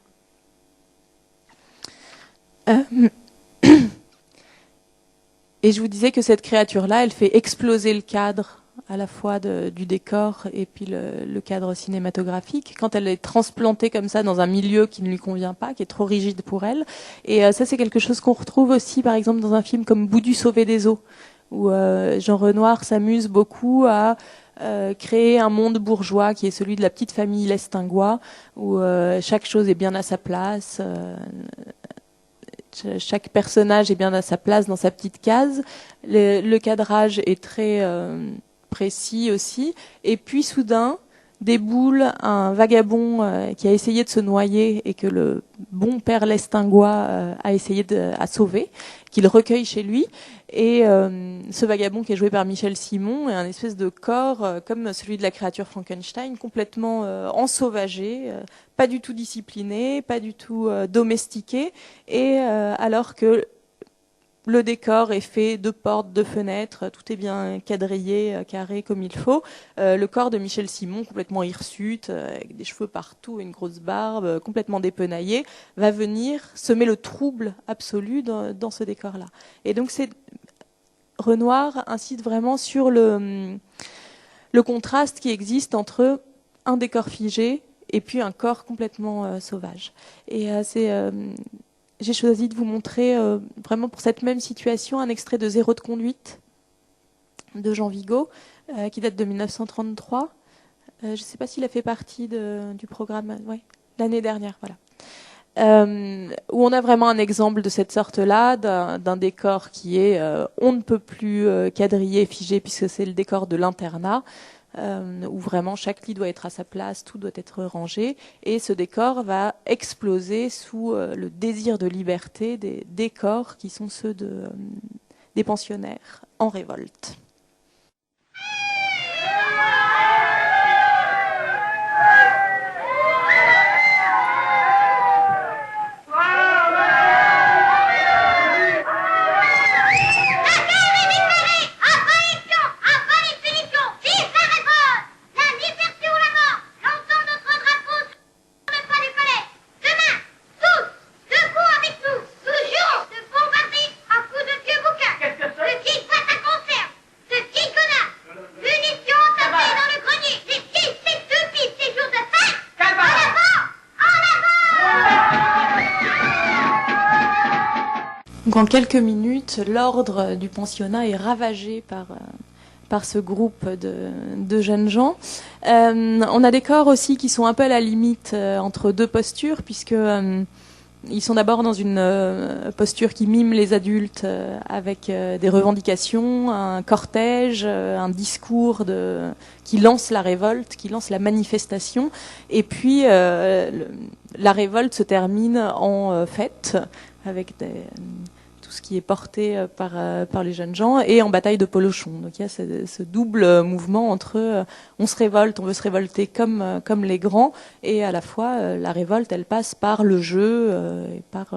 Et je vous disais que cette créature-là, elle fait exploser le cadre à la fois du décor et puis le cadre cinématographique, quand elle est transplantée comme ça dans un milieu qui ne lui convient pas, qui est trop rigide pour elle. Et ça, c'est quelque chose qu'on retrouve aussi, par exemple, dans un film comme Boudu sauvé des eaux, où Jean Renoir s'amuse beaucoup à créer un monde bourgeois qui est celui de la petite famille Lestingois, où chaque chose est bien à sa place, chaque personnage est bien à sa place dans sa petite case, le cadrage est très précis aussi, et puis soudain déboule un vagabond qui a essayé de se noyer et que le bon père Lestingois a essayé à sauver, qu'il recueille chez lui, et ce vagabond qui est joué par Michel Simon est un espèce de corps comme celui de la créature Frankenstein, complètement ensauvagé, pas du tout discipliné, pas du tout domestiqué, et alors que le décor est fait de portes, de fenêtres, tout est bien quadrillé, carré comme il faut. Le corps de Michel Simon, complètement hirsute, avec des cheveux partout, une grosse barbe, complètement dépenaillé, va venir semer le trouble absolu dans ce décor-là. Et donc Renoir incite vraiment sur le contraste qui existe entre un décor figé et puis un corps complètement sauvage. Et j'ai choisi de vous montrer, vraiment pour cette même situation, un extrait de Zéro de conduite de Jean Vigo, qui date de 1933. Je ne sais pas s'il a fait partie du programme, ouais, l'année dernière, voilà. Où on a vraiment un exemple de cette sorte-là, d'un décor qui est on ne peut plus quadrillé, figé, puisque c'est le décor de l'internat, où vraiment chaque lit doit être à sa place, tout doit être rangé, et ce décor va exploser sous le désir de liberté des décors qui sont ceux des pensionnaires en révolte. Qu'est-ce que c'est ? Donc en quelques minutes, l'ordre du pensionnat est ravagé par ce groupe de jeunes gens. On a des corps aussi qui sont un peu à la limite entre deux postures, puisque ils sont d'abord dans une posture qui mime les adultes avec des revendications, un cortège, un discours qui lance la révolte, qui lance la manifestation. Et puis la révolte se termine en fête avec tout ce qui est porté par les jeunes gens et en bataille de polochon. Donc il y a ce double mouvement entre on se révolte, on veut se révolter comme les grands, et à la fois la révolte, elle passe par le jeu et par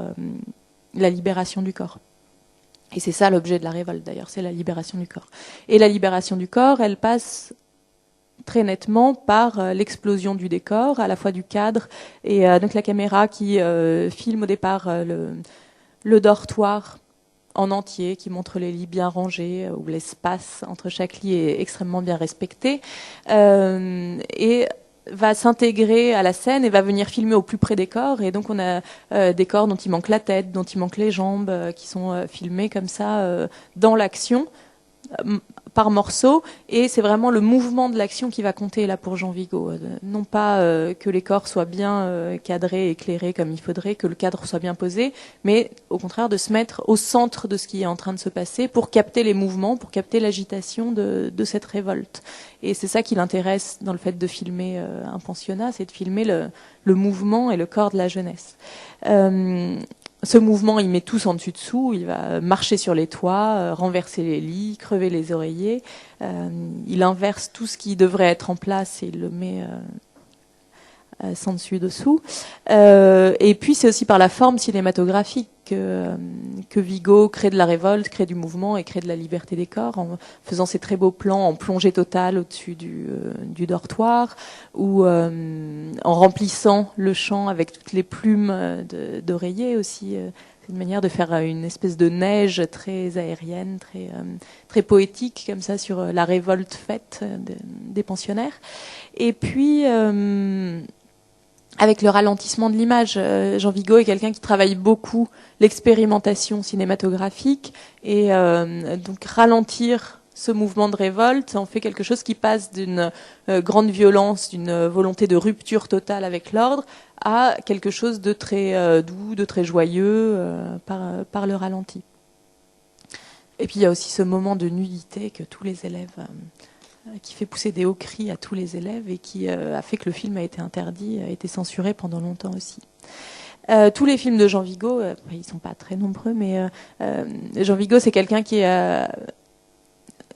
la libération du corps. Et c'est ça l'objet de la révolte d'ailleurs, c'est la libération du corps. Et la libération du corps, elle passe très nettement par l'explosion du décor, à la fois du cadre, et donc la caméra qui filme au départ le dortoir en entier, qui montre les lits bien rangés, où l'espace entre chaque lit est extrêmement bien respecté, et va s'intégrer à la scène et va venir filmer au plus près des corps. Et donc on a des corps dont il manque la tête, dont il manque les jambes, qui sont filmés comme ça dans l'action, par morceaux, et c'est vraiment le mouvement de l'action qui va compter là pour Jean Vigo. Non pas que les corps soient bien cadrés, éclairés comme il faudrait, que le cadre soit bien posé, mais au contraire de se mettre au centre de ce qui est en train de se passer pour capter les mouvements, pour capter l'agitation de cette révolte. Et c'est ça qui l'intéresse dans le fait de filmer un pensionnat, c'est de filmer le mouvement et le corps de la jeunesse. Ce mouvement, il met tous en dessus-dessous, il va marcher sur les toits, renverser les lits, crever les oreillers, il inverse tout ce qui devrait être en place et il le met sans dessus-dessous. Et puis c'est aussi par la forme cinématographique que Vigo crée de la révolte, crée du mouvement et crée de la liberté des corps, en faisant ces très beaux plans en plongée totale au-dessus du dortoir, ou en remplissant le champ avec toutes les plumes d'oreiller aussi. C'est une manière de faire une espèce de neige très aérienne, très poétique, comme ça, sur la révolte faite des pensionnaires. Et puis avec le ralentissement de l'image, Jean Vigo est quelqu'un qui travaille beaucoup l'expérimentation cinématographique, et donc ralentir ce mouvement de révolte en fait quelque chose qui passe d'une grande violence, d'une volonté de rupture totale avec l'ordre, à quelque chose de très doux, de très joyeux par le ralenti. Et puis il y a aussi ce moment de nudité que tous les élèves qui fait pousser des hauts cris à tous les élèves et qui a fait que le film a été interdit, a été censuré pendant longtemps aussi. Tous les films de Jean Vigo, ils sont pas très nombreux, mais Jean Vigo, c'est quelqu'un qui a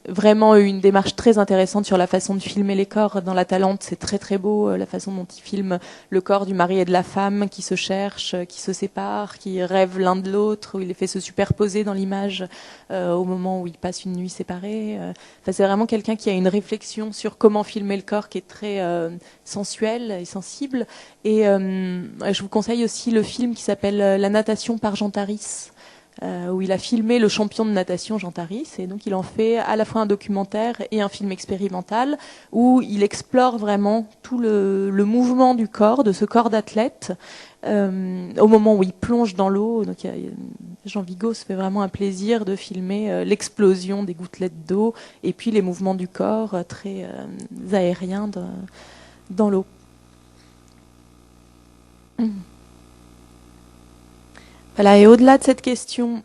vraiment eu une démarche très intéressante sur la façon de filmer les corps. Dans La Talente, c'est très très beau, la façon dont il filme le corps du mari et de la femme qui se cherchent, qui se séparent, qui rêvent l'un de l'autre, où il les fait se superposer dans l'image au moment où ils passent une nuit séparée. Enfin, c'est vraiment quelqu'un qui a une réflexion sur comment filmer le corps qui est très sensuelle et sensible. Et je vous conseille aussi le film qui s'appelle La natation par Jean Taris, où il a filmé le champion de natation Jean Taris, et donc il en fait à la fois un documentaire et un film expérimental où il explore vraiment tout le mouvement du corps, de ce corps d'athlète, au moment où il plonge dans l'eau. Donc Jean Vigo se fait vraiment un plaisir de filmer l'explosion des gouttelettes d'eau et puis les mouvements du corps très aériens dans l'eau. Voilà, et au-delà de cette question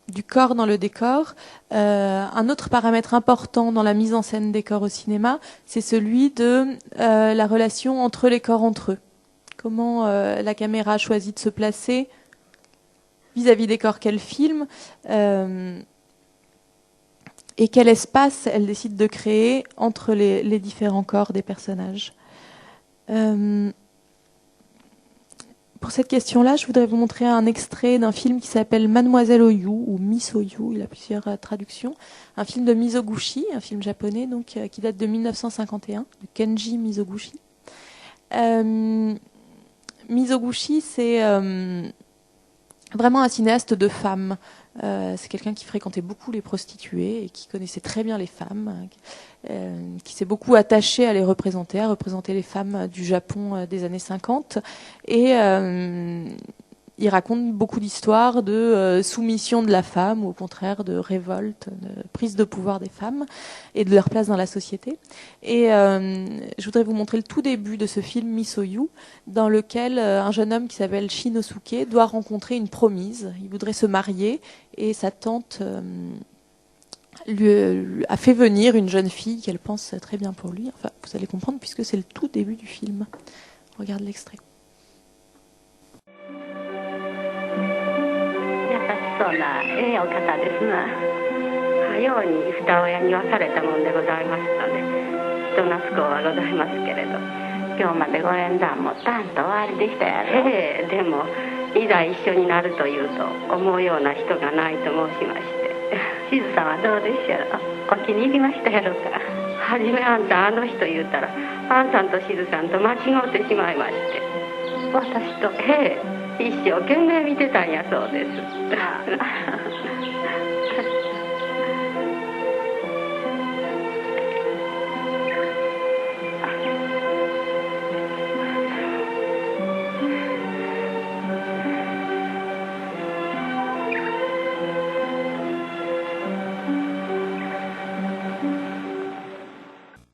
du corps dans le décor, un autre paramètre important dans la mise en scène des corps au cinéma, c'est celui de la relation entre les corps entre eux. Comment la caméra choisit de se placer vis-à-vis des corps qu'elle filme, et quel espace elle décide de créer entre les différents corps des personnages. Pour cette question-là, je voudrais vous montrer un extrait d'un film qui s'appelle Mademoiselle Oyu, ou Miss Oyu, il a plusieurs traductions. Un film de Mizoguchi, un film japonais donc, qui date de 1951, de Kenji Mizoguchi. Mizoguchi, c'est vraiment un cinéaste de femmes. C'est quelqu'un qui fréquentait beaucoup les prostituées et qui connaissait très bien les femmes, qui s'est beaucoup attaché à les représenter, à représenter les femmes du Japon des années 50. Et il raconte beaucoup d'histoires de soumission de la femme, ou au contraire de révolte, de prise de pouvoir des femmes et de leur place dans la société. Et je voudrais vous montrer le tout début de ce film Misoyu, dans lequel un jeune homme qui s'appelle Shinosuke doit rencontrer une promise. Il voudrait se marier et sa tante lui a fait venir une jeune fille qu'elle pense très bien pour lui. Enfin, vous allez comprendre puisque c'est le tout début du film. On regarde l'extrait. そうなええお方ですな。ように二親にはされたもんでございますので人懐こうはございますけれど今日までご縁談もたんと終わりでしたやろ。でもいざ一緒になるというと思うような人がないと申しましてしずさんはどうでしょう。お気に入りましたやろか。はじめあんたあの人言うたらあんさんとしずさんと間違うてしまいまして私と一生懸命見てたんやそうです。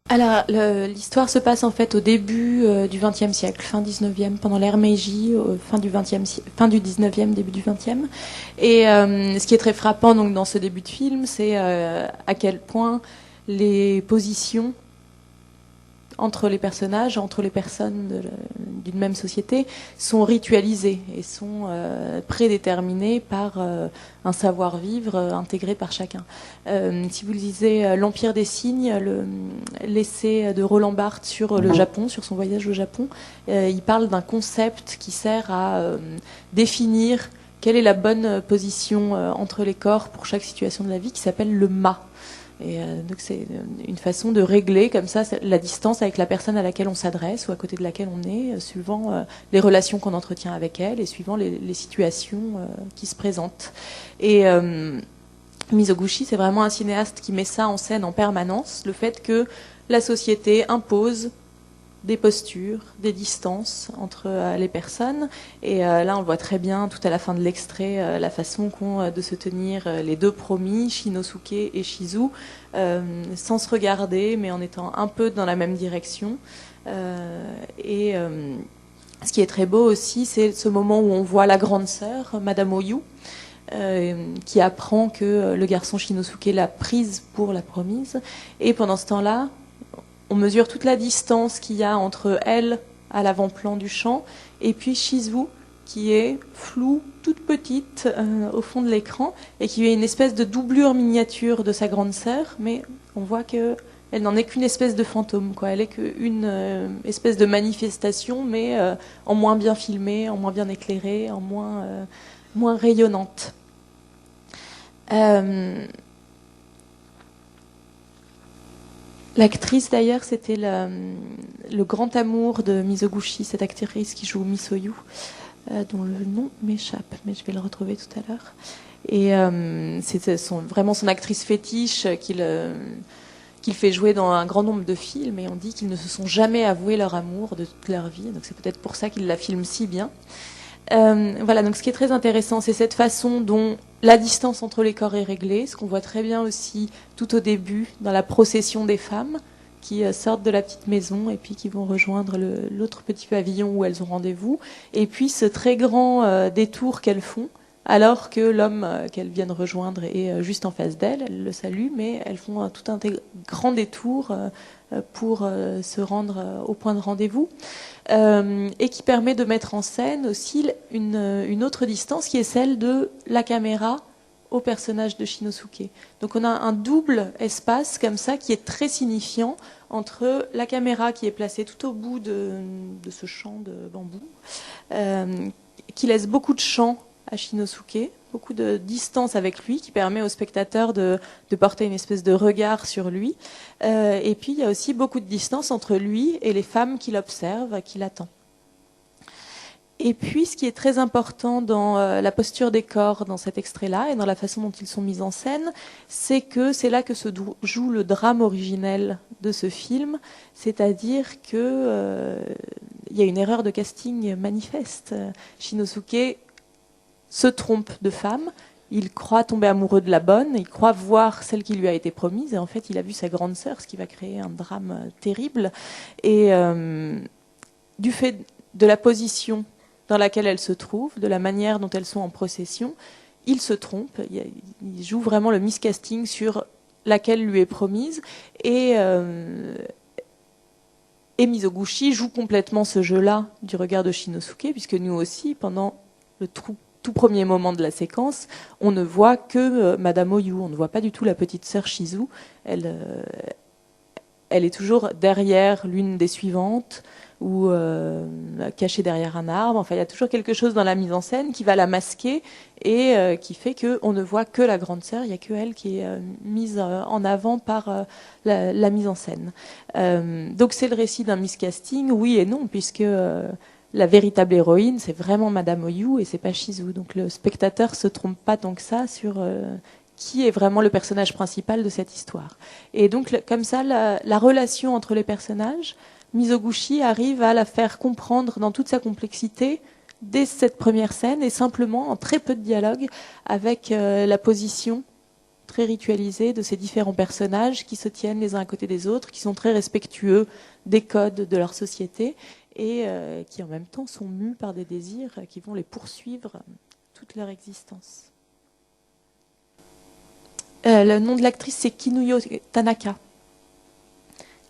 Alors, l'histoire se passe en fait au début du XXe siècle, fin 19e, pendant l'ère Meiji, fin du 19e, début du 20e. Et ce qui est très frappant donc dans ce début de film, c'est à quel point les positions entre les personnages, entre les personnes d'une même société, sont ritualisées et sont prédéterminées par un savoir-vivre intégré par chacun. Si vous lisez L'Empire des signes, l'essai de Roland Barthes sur le Japon, sur son voyage au Japon, il parle d'un concept qui sert à définir quelle est la bonne position entre les corps pour chaque situation de la vie, qui s'appelle le ma. Et donc c'est une façon de régler comme ça la distance avec la personne à laquelle on s'adresse ou à côté de laquelle on est, suivant les relations qu'on entretient avec elle et suivant les situations qui se présentent. Et Mizoguchi, c'est vraiment un cinéaste qui met ça en scène en permanence, le fait que la société impose des postures, des distances entre les personnes. Et là, on le voit très bien tout à la fin de l'extrait, la façon qu'ont de se tenir les deux promis, Shinosuke et Shizu, sans se regarder, mais en étant un peu dans la même direction. Ce qui est très beau aussi, c'est ce moment où on voit la grande sœur, Madame Oyu, qui apprend que le garçon Shinosuke l'a prise pour la promise. Et pendant ce temps-là, on mesure toute la distance qu'il y a entre elle, à l'avant-plan du champ, et puis Shizu, qui est floue, toute petite, au fond de l'écran, et qui est une espèce de doublure miniature de sa grande sœur, mais on voit qu'elle n'en est qu'une espèce de fantôme, quoi. Elle est qu'une espèce de manifestation, mais en moins bien filmée, en moins bien éclairée, en moins rayonnante. L'actrice d'ailleurs, c'était le grand amour de Mizoguchi, cette actrice qui joue Misoyu, dont le nom m'échappe, mais je vais le retrouver tout à l'heure. Et c'était vraiment son actrice fétiche qu'il fait jouer dans un grand nombre de films, et on dit qu'ils ne se sont jamais avoués leur amour de toute leur vie, donc c'est peut-être pour ça qu'il la filme si bien. Voilà, donc ce qui est très intéressant, c'est cette façon dont la distance entre les corps est réglée, ce qu'on voit très bien aussi tout au début dans la procession des femmes qui sortent de la petite maison et puis qui vont rejoindre l'autre petit pavillon où elles ont rendez-vous, et puis ce très grand détour qu'elles font alors que l'homme qu'elles viennent rejoindre est juste en face d'elles. Elles le saluent, mais elles font tout un grand détour pour se rendre au point de rendez-vous, et qui permet de mettre en scène aussi une autre distance qui est celle de la caméra au personnage de Shinosuke. Donc on a un double espace comme ça qui est très signifiant entre la caméra qui est placée tout au bout de ce champ de bambou, qui laisse beaucoup de champ à Shinosuke, beaucoup de distance avec lui, qui permet au spectateur de porter une espèce de regard sur lui. Et puis il y a aussi beaucoup de distance entre lui et les femmes qui l'observent, qui l'attendent. Et puis ce qui est très important dans la posture des corps dans cet extrait-là et dans la façon dont ils sont mis en scène, c'est que c'est là que se joue le drame originel de ce film, c'est-à-dire que il y a une erreur de casting manifeste. Shinosuke se trompe de femme. Il croit tomber amoureux de la bonne, il croit voir celle qui lui a été promise, et en fait, il a vu sa grande sœur, ce qui va créer un drame terrible. Et du fait de la position dans laquelle elles se trouvent, de la manière dont elles sont en procession, il se trompe. Il joue vraiment le miscasting sur laquelle lui est promise, et Mizoguchi joue complètement ce jeu-là du regard de Shinosuke, puisque nous aussi, pendant le tout premier moment de la séquence, on ne voit que Madame Oyu, on ne voit pas du tout la petite sœur Shizu. Elle est toujours derrière l'une des suivantes, ou cachée derrière un arbre. Enfin, il y a toujours quelque chose dans la mise en scène qui va la masquer et qui fait qu'on ne voit que la grande sœur. Il n'y a que elle qui est mise en avant par la mise en scène. Donc c'est le récit d'un miscasting, oui et non, puisque la véritable héroïne, c'est vraiment Madame Oyu et c'est pas Shizu. Donc le spectateur se trompe pas tant que ça sur qui est vraiment le personnage principal de cette histoire. Et donc comme ça, la relation entre les personnages, Mizoguchi arrive à la faire comprendre dans toute sa complexité dès cette première scène et simplement en très peu de dialogue avec la position très ritualisée de ces différents personnages qui se tiennent les uns à côté des autres, qui sont très respectueux des codes de leur société et qui en même temps sont mus par des désirs qui vont les poursuivre toute leur existence. Le nom de l'actrice, c'est Kinuyo Tanaka,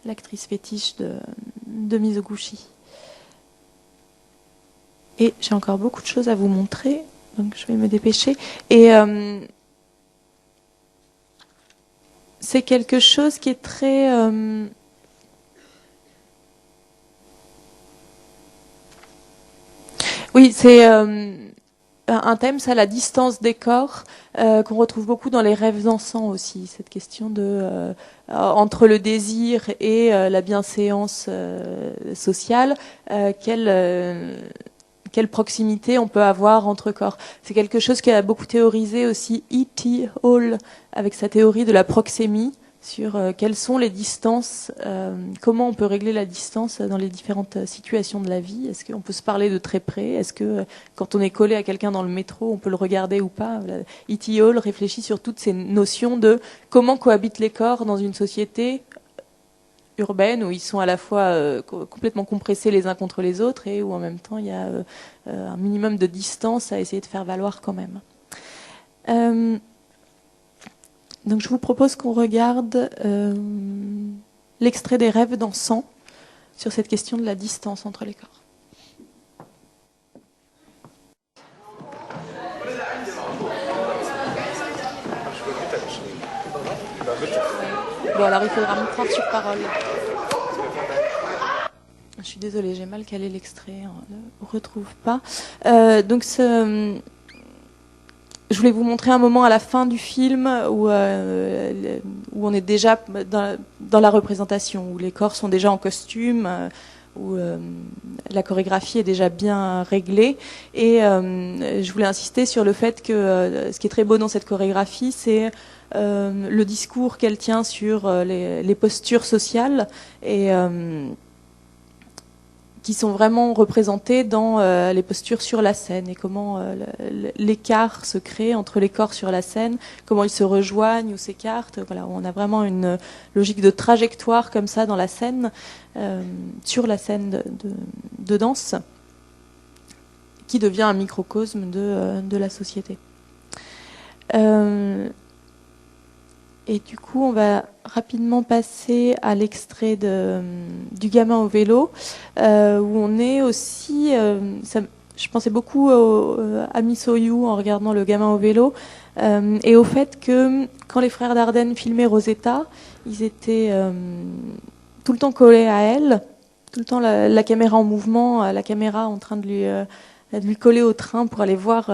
l'actrice fétiche de Mizoguchi. Et j'ai encore beaucoup de choses à vous montrer, donc je vais me dépêcher. Et c'est quelque chose qui est très... Oui, c'est un thème, ça, la distance des corps, qu'on retrouve beaucoup dans les rêves dansants aussi. Cette question de entre le désir et la bienséance sociale, quelle proximité on peut avoir entre corps. C'est quelque chose qui a beaucoup théorisé aussi E.T. Hall avec sa théorie de la proxémie, sur quelles sont les distances, comment on peut régler la distance dans les différentes situations de la vie. Est-ce qu'on peut se parler de très près? Est-ce que quand on est collé à quelqu'un dans le métro, on peut le regarder ou pas? E.T. Hall réfléchit sur toutes ces notions de comment cohabitent les corps dans une société urbaine où ils sont à la fois complètement compressés les uns contre les autres et où en même temps il y a un minimum de distance à essayer de faire valoir quand même. Donc je vous propose qu'on regarde l'extrait des rêves dansants sur cette question de la distance entre les corps. Bon, alors il faudra me prendre sur parole. Je suis désolée, j'ai mal calé l'extrait, on ne le retrouve pas. Donc je voulais vous montrer un moment à la fin du film où on est déjà dans la représentation, où les corps sont déjà en costume, où la chorégraphie est déjà bien réglée. Et je voulais insister sur le fait que ce qui est très beau dans cette chorégraphie, c'est le discours qu'elle tient sur les postures sociales et qui sont vraiment représentées dans les postures sur la scène et comment l'écart se crée entre les corps sur la scène, comment ils se rejoignent ou s'écartent. Voilà, on a vraiment une logique de trajectoire comme ça dans la scène, sur la scène de danse, qui devient un microcosme de la société. Et du coup, on va rapidement passer à l'extrait du gamin au vélo, où on est aussi... je pensais beaucoup à Miss Oyu en regardant le gamin au vélo, et au fait que quand les frères Dardenne filmaient Rosetta, ils étaient tout le temps collés à elle, tout le temps la caméra en mouvement, la caméra en train de lui coller au train pour aller voir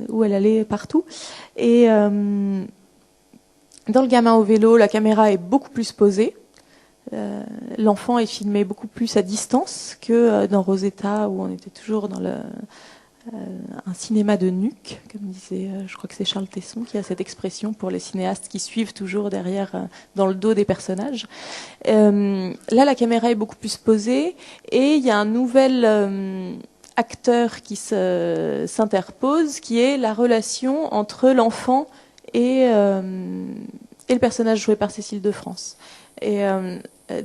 où elle allait partout. Et... dans le gamin au vélo, la caméra est beaucoup plus posée. L'enfant est filmé beaucoup plus à distance que dans Rosetta, où on était toujours dans un cinéma de nuque, comme disait, je crois que c'est Charles Tesson qui a cette expression pour les cinéastes qui suivent toujours derrière, dans le dos des personnages. Là, la caméra est beaucoup plus posée et il y a un nouvel acteur qui s'interpose, qui est la relation entre l'enfant et le personnage joué par Cécile de France. Et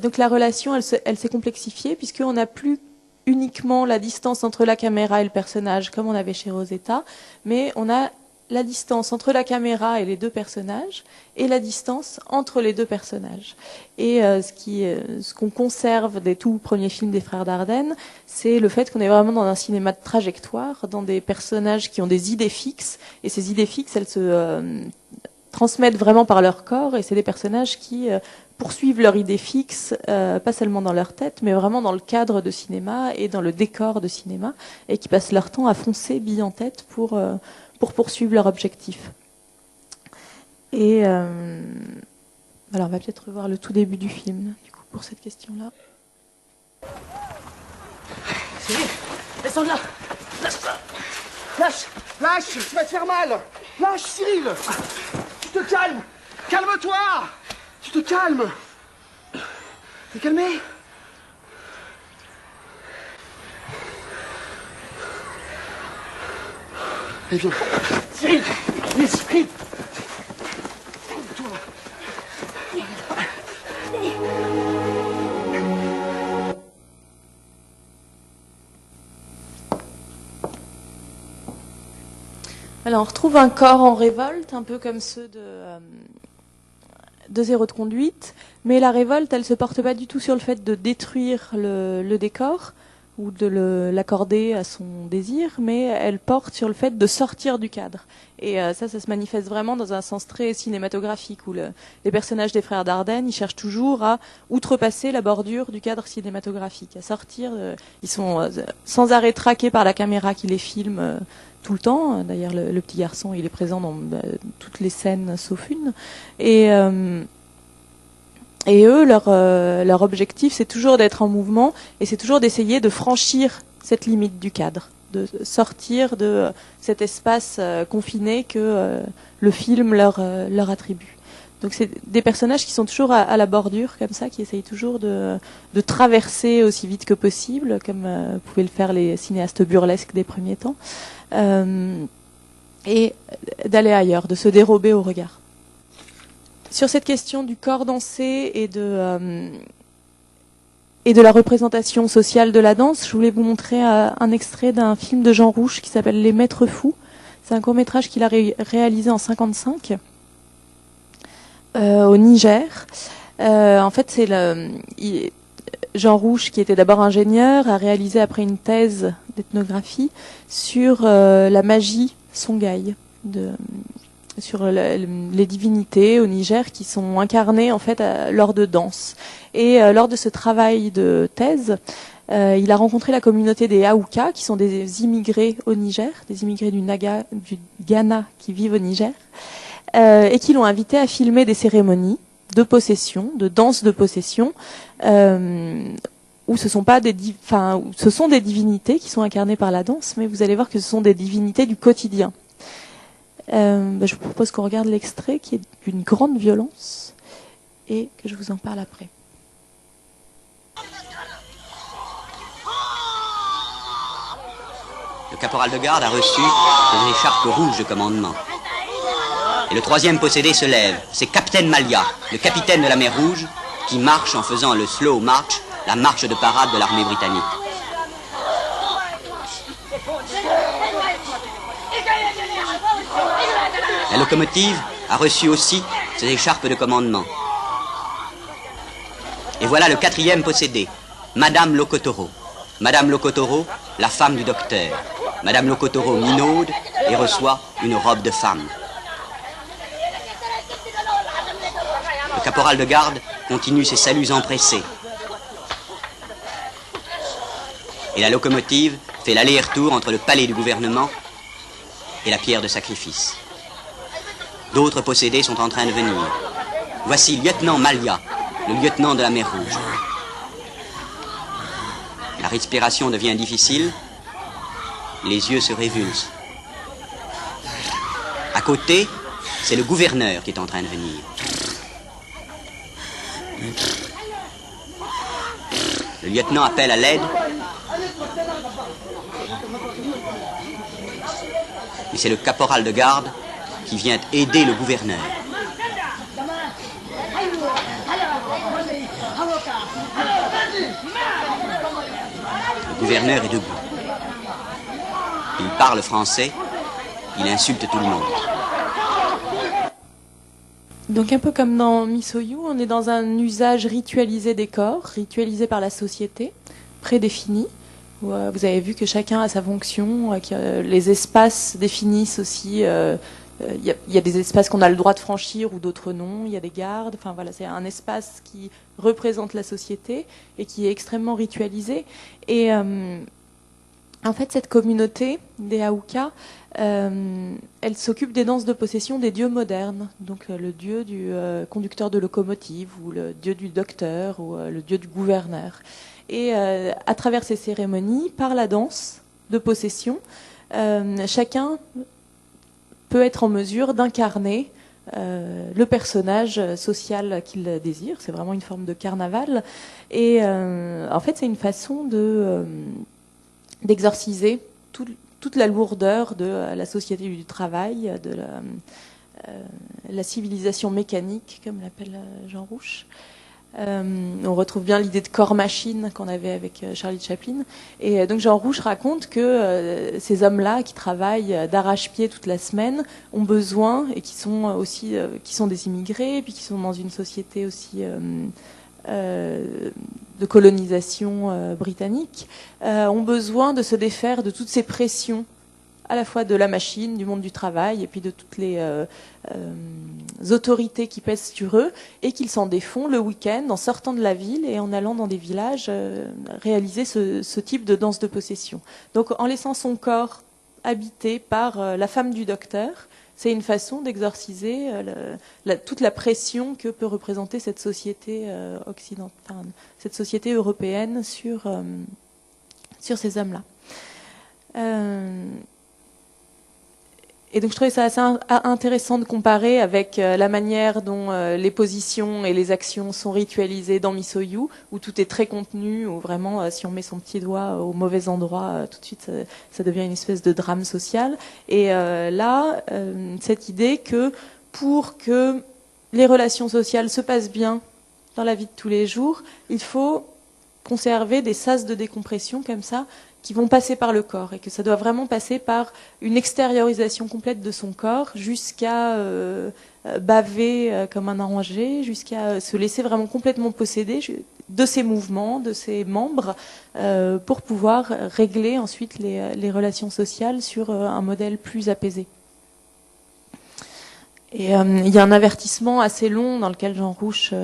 donc la relation, elle s'est complexifiée, puisqu'on n'a plus uniquement la distance entre la caméra et le personnage, comme on avait chez Rosetta, mais on a la distance entre la caméra et les deux personnages, et la distance entre les deux personnages. Et ce qu'on conserve des tout premiers films des frères Dardenne, c'est le fait qu'on est vraiment dans un cinéma de trajectoire, dans des personnages qui ont des idées fixes, et ces idées fixes, elles se transmettent vraiment par leur corps, et c'est des personnages qui poursuivent leur idée fixe, pas seulement dans leur tête, mais vraiment dans le cadre de cinéma et dans le décor de cinéma, et qui passent leur temps à foncer bille en tête pour poursuivre leur objectif. Et alors on va peut-être revoir le tout début du film, du coup, pour cette question-là. Cyril, descends là. Lâche ça. Lâche, lâche, tu vas te faire mal. Lâche, Cyril. Tu te calmes. Calme-toi. Tu te calmes. T'es calmé? Allez, viens. Cyril, viens, Cyril. Alors, on retrouve un corps en révolte, un peu comme ceux de Zéro de conduite, mais la révolte, elle se porte pas du tout sur le fait de détruire le décor ou de l'accorder à son désir, mais elle porte sur le fait de sortir du cadre. Et ça se manifeste vraiment dans un sens très cinématographique, où les personnages des frères Dardenne, ils cherchent toujours à outrepasser la bordure du cadre cinématographique, à sortir. Ils sont sans arrêt traqués par la caméra qui les filme tout le temps. D'ailleurs, le petit garçon, il est présent dans toutes les scènes sauf une. Et eux, leur objectif, c'est toujours d'être en mouvement, et c'est toujours d'essayer de franchir cette limite du cadre, de sortir de cet espace confiné que le film leur attribue. Donc c'est des personnages qui sont toujours à la bordure, comme ça, qui essayent toujours de traverser aussi vite que possible, comme pouvaient le faire les cinéastes burlesques des premiers temps, et d'aller ailleurs, de se dérober au regard. Sur cette question du corps dansé et de la représentation sociale de la danse, je voulais vous montrer un extrait d'un film de Jean Rouch qui s'appelle Les Maîtres Fous. C'est un court-métrage qu'il a réalisé en 1955 au Niger. En fait, c'est Jean Rouch, qui était d'abord ingénieur, a réalisé après une thèse d'ethnographie sur la magie songhai, sur les divinités au Niger qui sont incarnées en fait lors de danse. Et lors de ce travail de thèse, il a rencontré la communauté des Aouka, qui sont des immigrés au Niger, des immigrés du Ghana qui vivent au Niger, et qui l'ont invité à filmer des cérémonies de possession, de danse de possession, où ce sont des divinités qui sont incarnées par la danse, mais vous allez voir que ce sont des divinités du quotidien. Je vous propose qu'on regarde l'extrait qui est d'une grande violence et que je vous en parle après. Le caporal de garde a reçu des écharpes rouges de commandement. Et le troisième possédé se lève. C'est Captain Malia, le capitaine de la mer Rouge, qui marche en faisant le slow march, la marche de parade de l'armée britannique. La locomotive a reçu aussi ses écharpes de commandement. Et voilà le quatrième possédé, Madame Locotoro. Madame Locotoro, la femme du docteur. Madame Locotoro minaude et reçoit une robe de femme. Le caporal de garde continue ses saluts empressés. Et la locomotive fait l'aller-retour entre le palais du gouvernement et la pierre de sacrifice. D'autres possédés sont en train de venir. Voici lieutenant Malia, le lieutenant de la mer Rouge. La respiration devient difficile, les yeux se révulsent. À côté, c'est le gouverneur qui est en train de venir. Le lieutenant appelle à l'aide. et c'est le caporal de garde qui vient aider le gouverneur. Le gouverneur est debout. Il parle français, il insulte tout le monde. Donc un peu comme dans Misoyu, on est dans un usage ritualisé des corps, ritualisé par la société, prédéfini. Où, vous avez vu que chacun a sa fonction, que les espaces définissent aussi. Il y a des espaces qu'on a le droit de franchir ou d'autres non. Il y a des gardes. Enfin voilà, c'est un espace qui représente la société et qui est extrêmement ritualisé. Et en fait, cette communauté des Haouka, elle s'occupe des danses de possession des dieux modernes. Donc le dieu du conducteur de locomotive, ou le dieu du docteur, ou le dieu du gouverneur. Et à travers ces cérémonies, par la danse de possession, chacun peut être en mesure d'incarner le personnage social qu'il désire. C'est vraiment une forme de carnaval. Et en fait, c'est une façon d'exorciser toute la lourdeur de la société du travail, de la civilisation mécanique, comme l'appelle Jean Rouch. On retrouve bien l'idée de corps-machine qu'on avait avec Charlie Chaplin. Et donc Jean Rouch raconte que ces hommes-là qui travaillent d'arrache-pied toute la semaine ont besoin, et qui sont aussi qui sont des immigrés, et puis qui sont dans une société aussi de colonisation britannique, ont besoin de se défaire de toutes ces pressions, à la fois de la machine, du monde du travail, et puis de toutes les autorités qui pèsent sur eux, et qu'ils s'en défont le week-end en sortant de la ville et en allant dans des villages réaliser ce type de danse de possession. Donc en laissant son corps habité par la femme du docteur, c'est une façon d'exorciser toute la pression que peut représenter cette société occidentale, cette société européenne sur ces hommes-là. Et donc je trouvais ça assez intéressant de comparer avec la manière dont les positions et les actions sont ritualisées dans Misoyu, où tout est très contenu, où vraiment si on met son petit doigt au mauvais endroit, tout de suite ça devient une espèce de drame social. Et là, cette idée que pour que les relations sociales se passent bien dans la vie de tous les jours, il faut conserver des sas de décompression comme ça, qui vont passer par le corps, et que ça doit vraiment passer par une extériorisation complète de son corps, jusqu'à baver comme un orangé, jusqu'à se laisser vraiment complètement posséder de ses mouvements, de ses membres, pour pouvoir régler ensuite les relations sociales sur un modèle plus apaisé. Et il y a un avertissement assez long dans lequel Jean Rouch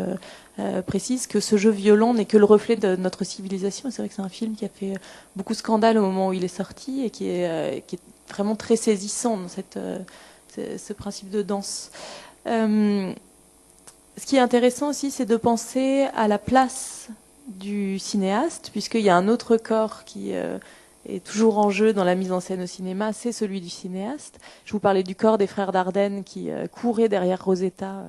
précise que ce jeu violent n'est que le reflet de notre civilisation. Et c'est vrai que c'est un film qui a fait beaucoup scandale au moment où il est sorti, et qui est vraiment très saisissant dans ce principe de danse. Ce qui est intéressant aussi, c'est de penser à la place du cinéaste, puisqu'il y a un autre corps qui est toujours en jeu dans la mise en scène au cinéma, c'est celui du cinéaste. Je vous parlais du corps des frères Dardenne qui couraient derrière Rosetta,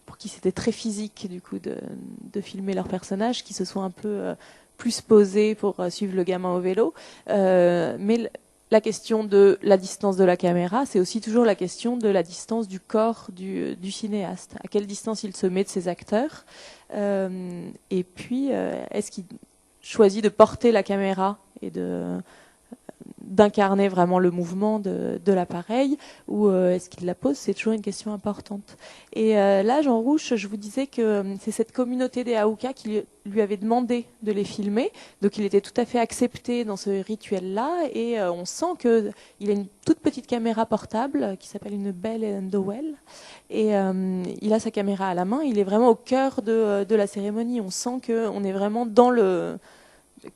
pour qui c'était très physique du coup de filmer leurs personnages, qui se sont un peu plus posés pour suivre le gamin au vélo. Mais la question de la distance de la caméra, c'est aussi toujours la question de la distance du corps du cinéaste. À quelle distance il se met de ses acteurs, et puis est-ce qu'il choisit de porter la caméra et d'incarner vraiment le mouvement de l'appareil, ou est-ce qu'il la pose? C'est toujours une question importante. Et là, Jean Rouch, je vous disais que c'est cette communauté des Haouka qui lui avait demandé de les filmer, donc il était tout à fait accepté dans ce rituel-là, et on sent qu'il a une toute petite caméra portable qui s'appelle une Bell & Howell, et il a sa caméra à la main, il est vraiment au cœur de la cérémonie. On sent qu'on est vraiment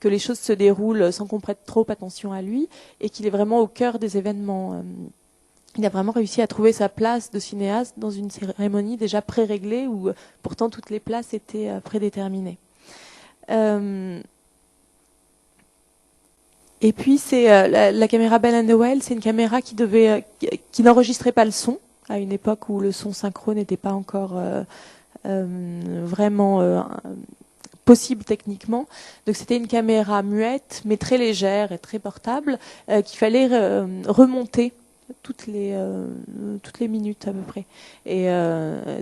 que les choses se déroulent sans qu'on prête trop attention à lui, et qu'il est vraiment au cœur des événements. Il a vraiment réussi à trouver sa place de cinéaste dans une cérémonie déjà pré-réglée, où pourtant toutes les places étaient prédéterminées. Et puis c'est la caméra Bell & Howell, c'est une caméra qui n'enregistrait pas le son, à une époque où le son synchro n'était pas encore vraiment possible techniquement. Donc c'était une caméra muette, mais très légère et très portable, qu'il fallait remonter toutes les minutes à peu près. Et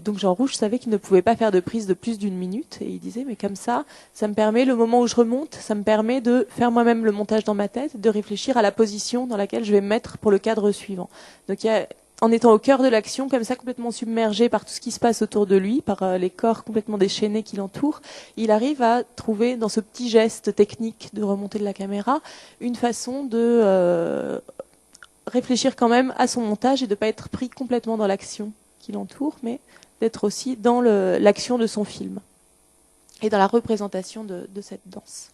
donc Jean Rouge savait qu'il ne pouvait pas faire de prise de plus d'1 minute. Et il disait, mais comme ça me permet, le moment où je remonte, ça me permet de faire moi-même le montage dans ma tête, de réfléchir à la position dans laquelle je vais me mettre pour le cadre suivant. Donc en étant au cœur de l'action, comme ça, complètement submergé par tout ce qui se passe autour de lui, par les corps complètement déchaînés qui l'entourent, il arrive à trouver, dans ce petit geste technique de remonter de la caméra, une façon de réfléchir quand même à son montage et de ne pas être pris complètement dans l'action qui l'entoure, mais d'être aussi dans l'action de son film et dans la représentation de cette danse.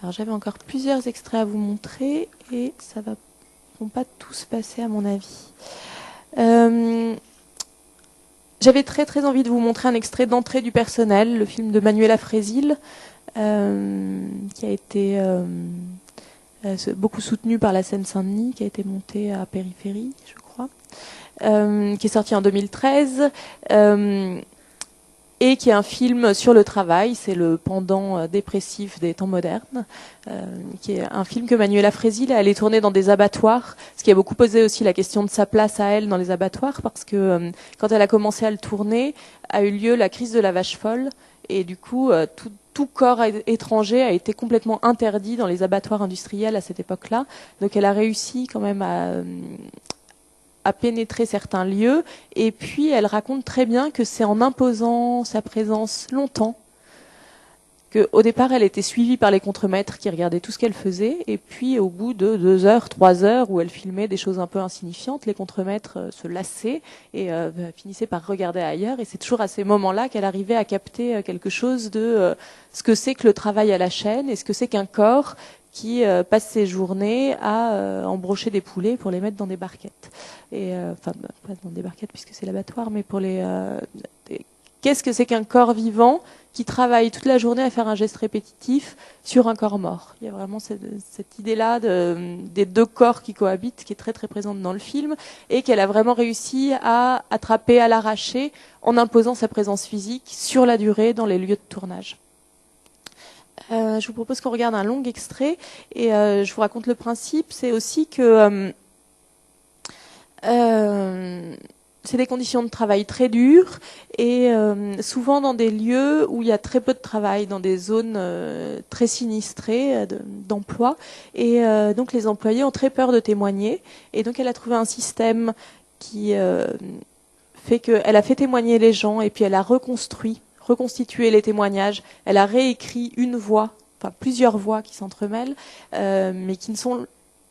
Alors j'avais encore plusieurs extraits à vous montrer et ça va vont pas tous passer à mon avis. J'avais très envie de vous montrer un extrait d'Entrée du personnel, le film de Manuela Frésil, qui a été beaucoup soutenu par la Seine-Saint-Denis, qui a été monté à Périphérie, je crois, qui est sorti en 2013. Et qui est un film sur le travail, c'est le pendant dépressif des temps modernes, qui est un film que Manuela Frésil est allée tourner dans des abattoirs, ce qui a beaucoup posé aussi la question de sa place à elle dans les abattoirs, parce que quand elle a commencé à le tourner, a eu lieu la crise de la vache folle, et du coup, tout corps étranger a été complètement interdit dans les abattoirs industriels à cette époque-là. Donc elle a réussi quand même à pénétrer certains lieux, et puis elle raconte très bien que c'est en imposant sa présence longtemps qu'au départ elle était suivie par les contremaîtres qui regardaient tout ce qu'elle faisait, et puis au bout de 2 heures, 3 heures où elle filmait des choses un peu insignifiantes, les contremaîtres se lassaient et finissaient par regarder ailleurs, et c'est toujours à ces moments-là qu'elle arrivait à capter quelque chose de ce que c'est que le travail à la chaîne et ce que c'est qu'un corps qui passe ses journées à embrocher des poulets pour les mettre dans des barquettes. Et enfin, pas dans des barquettes puisque c'est l'abattoir, mais pour qu'est-ce que c'est qu'un corps vivant qui travaille toute la journée à faire un geste répétitif sur un corps mort. Il y a vraiment cette idée-là des 2 corps qui cohabitent, qui est très présente dans le film, et qu'elle a vraiment réussi à attraper, à l'arracher, en imposant sa présence physique sur la durée dans les lieux de tournage. Je vous propose qu'on regarde un long extrait et je vous raconte le principe. C'est aussi que c'est des conditions de travail très dures et souvent dans des lieux où il y a très peu de travail, dans des zones très sinistrées d'emploi. Et donc les employés ont très peur de témoigner. Et donc elle a trouvé un système qui fait qu'elle a fait témoigner les gens et puis elle a reconstituer les témoignages. Elle a réécrit une voix, enfin plusieurs voix qui s'entremêlent, mais qui ne sont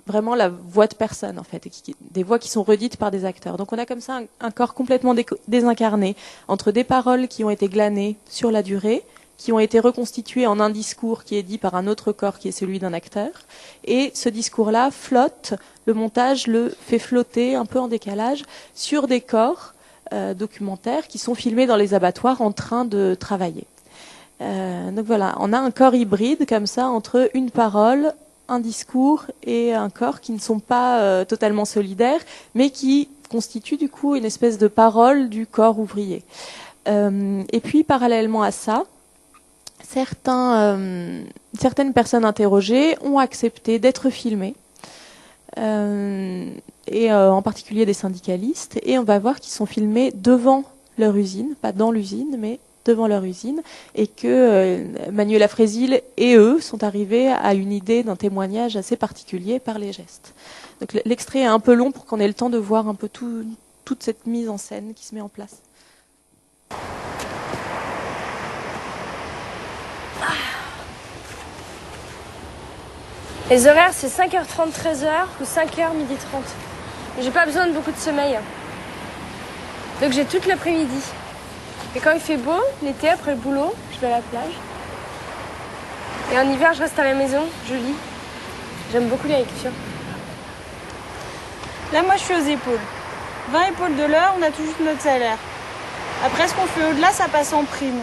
vraiment la voix de personne en fait, et des voix qui sont redites par des acteurs. Donc on a comme ça un corps complètement désincarné, entre des paroles qui ont été glanées sur la durée, qui ont été reconstituées en un discours qui est dit par un autre corps qui est celui d'un acteur, et ce discours-là flotte, le montage le fait flotter un peu en décalage sur des corps documentaires qui sont filmés dans les abattoirs en train de travailler. Donc voilà, on a un corps hybride comme ça entre une parole, un discours et un corps qui ne sont pas totalement solidaires, mais qui constituent du coup une espèce de parole du corps ouvrier. Et puis parallèlement à ça, certaines personnes interrogées ont accepté d'être filmées. Et en particulier des syndicalistes, et on va voir qu'ils sont filmés devant leur usine, pas dans l'usine, mais devant leur usine, et que Manuela Frésil et eux sont arrivés à une idée d'un témoignage assez particulier par les gestes. Donc l'extrait est un peu long pour qu'on ait le temps de voir un peu toute cette mise en scène qui se met en place. Les horaires, c'est 5h30, 13h ou 5h, 12h30. J'ai pas besoin de beaucoup de sommeil. Donc j'ai toute l'après-midi. Et quand il fait beau, l'été, après le boulot, je vais à la plage. Et en hiver, je reste à la maison, je lis. J'aime beaucoup la lecture. Là, moi, je suis aux épaules. 20 épaules de l'heure, on a tout juste notre salaire. Après, ce qu'on fait au-delà, ça passe en prime.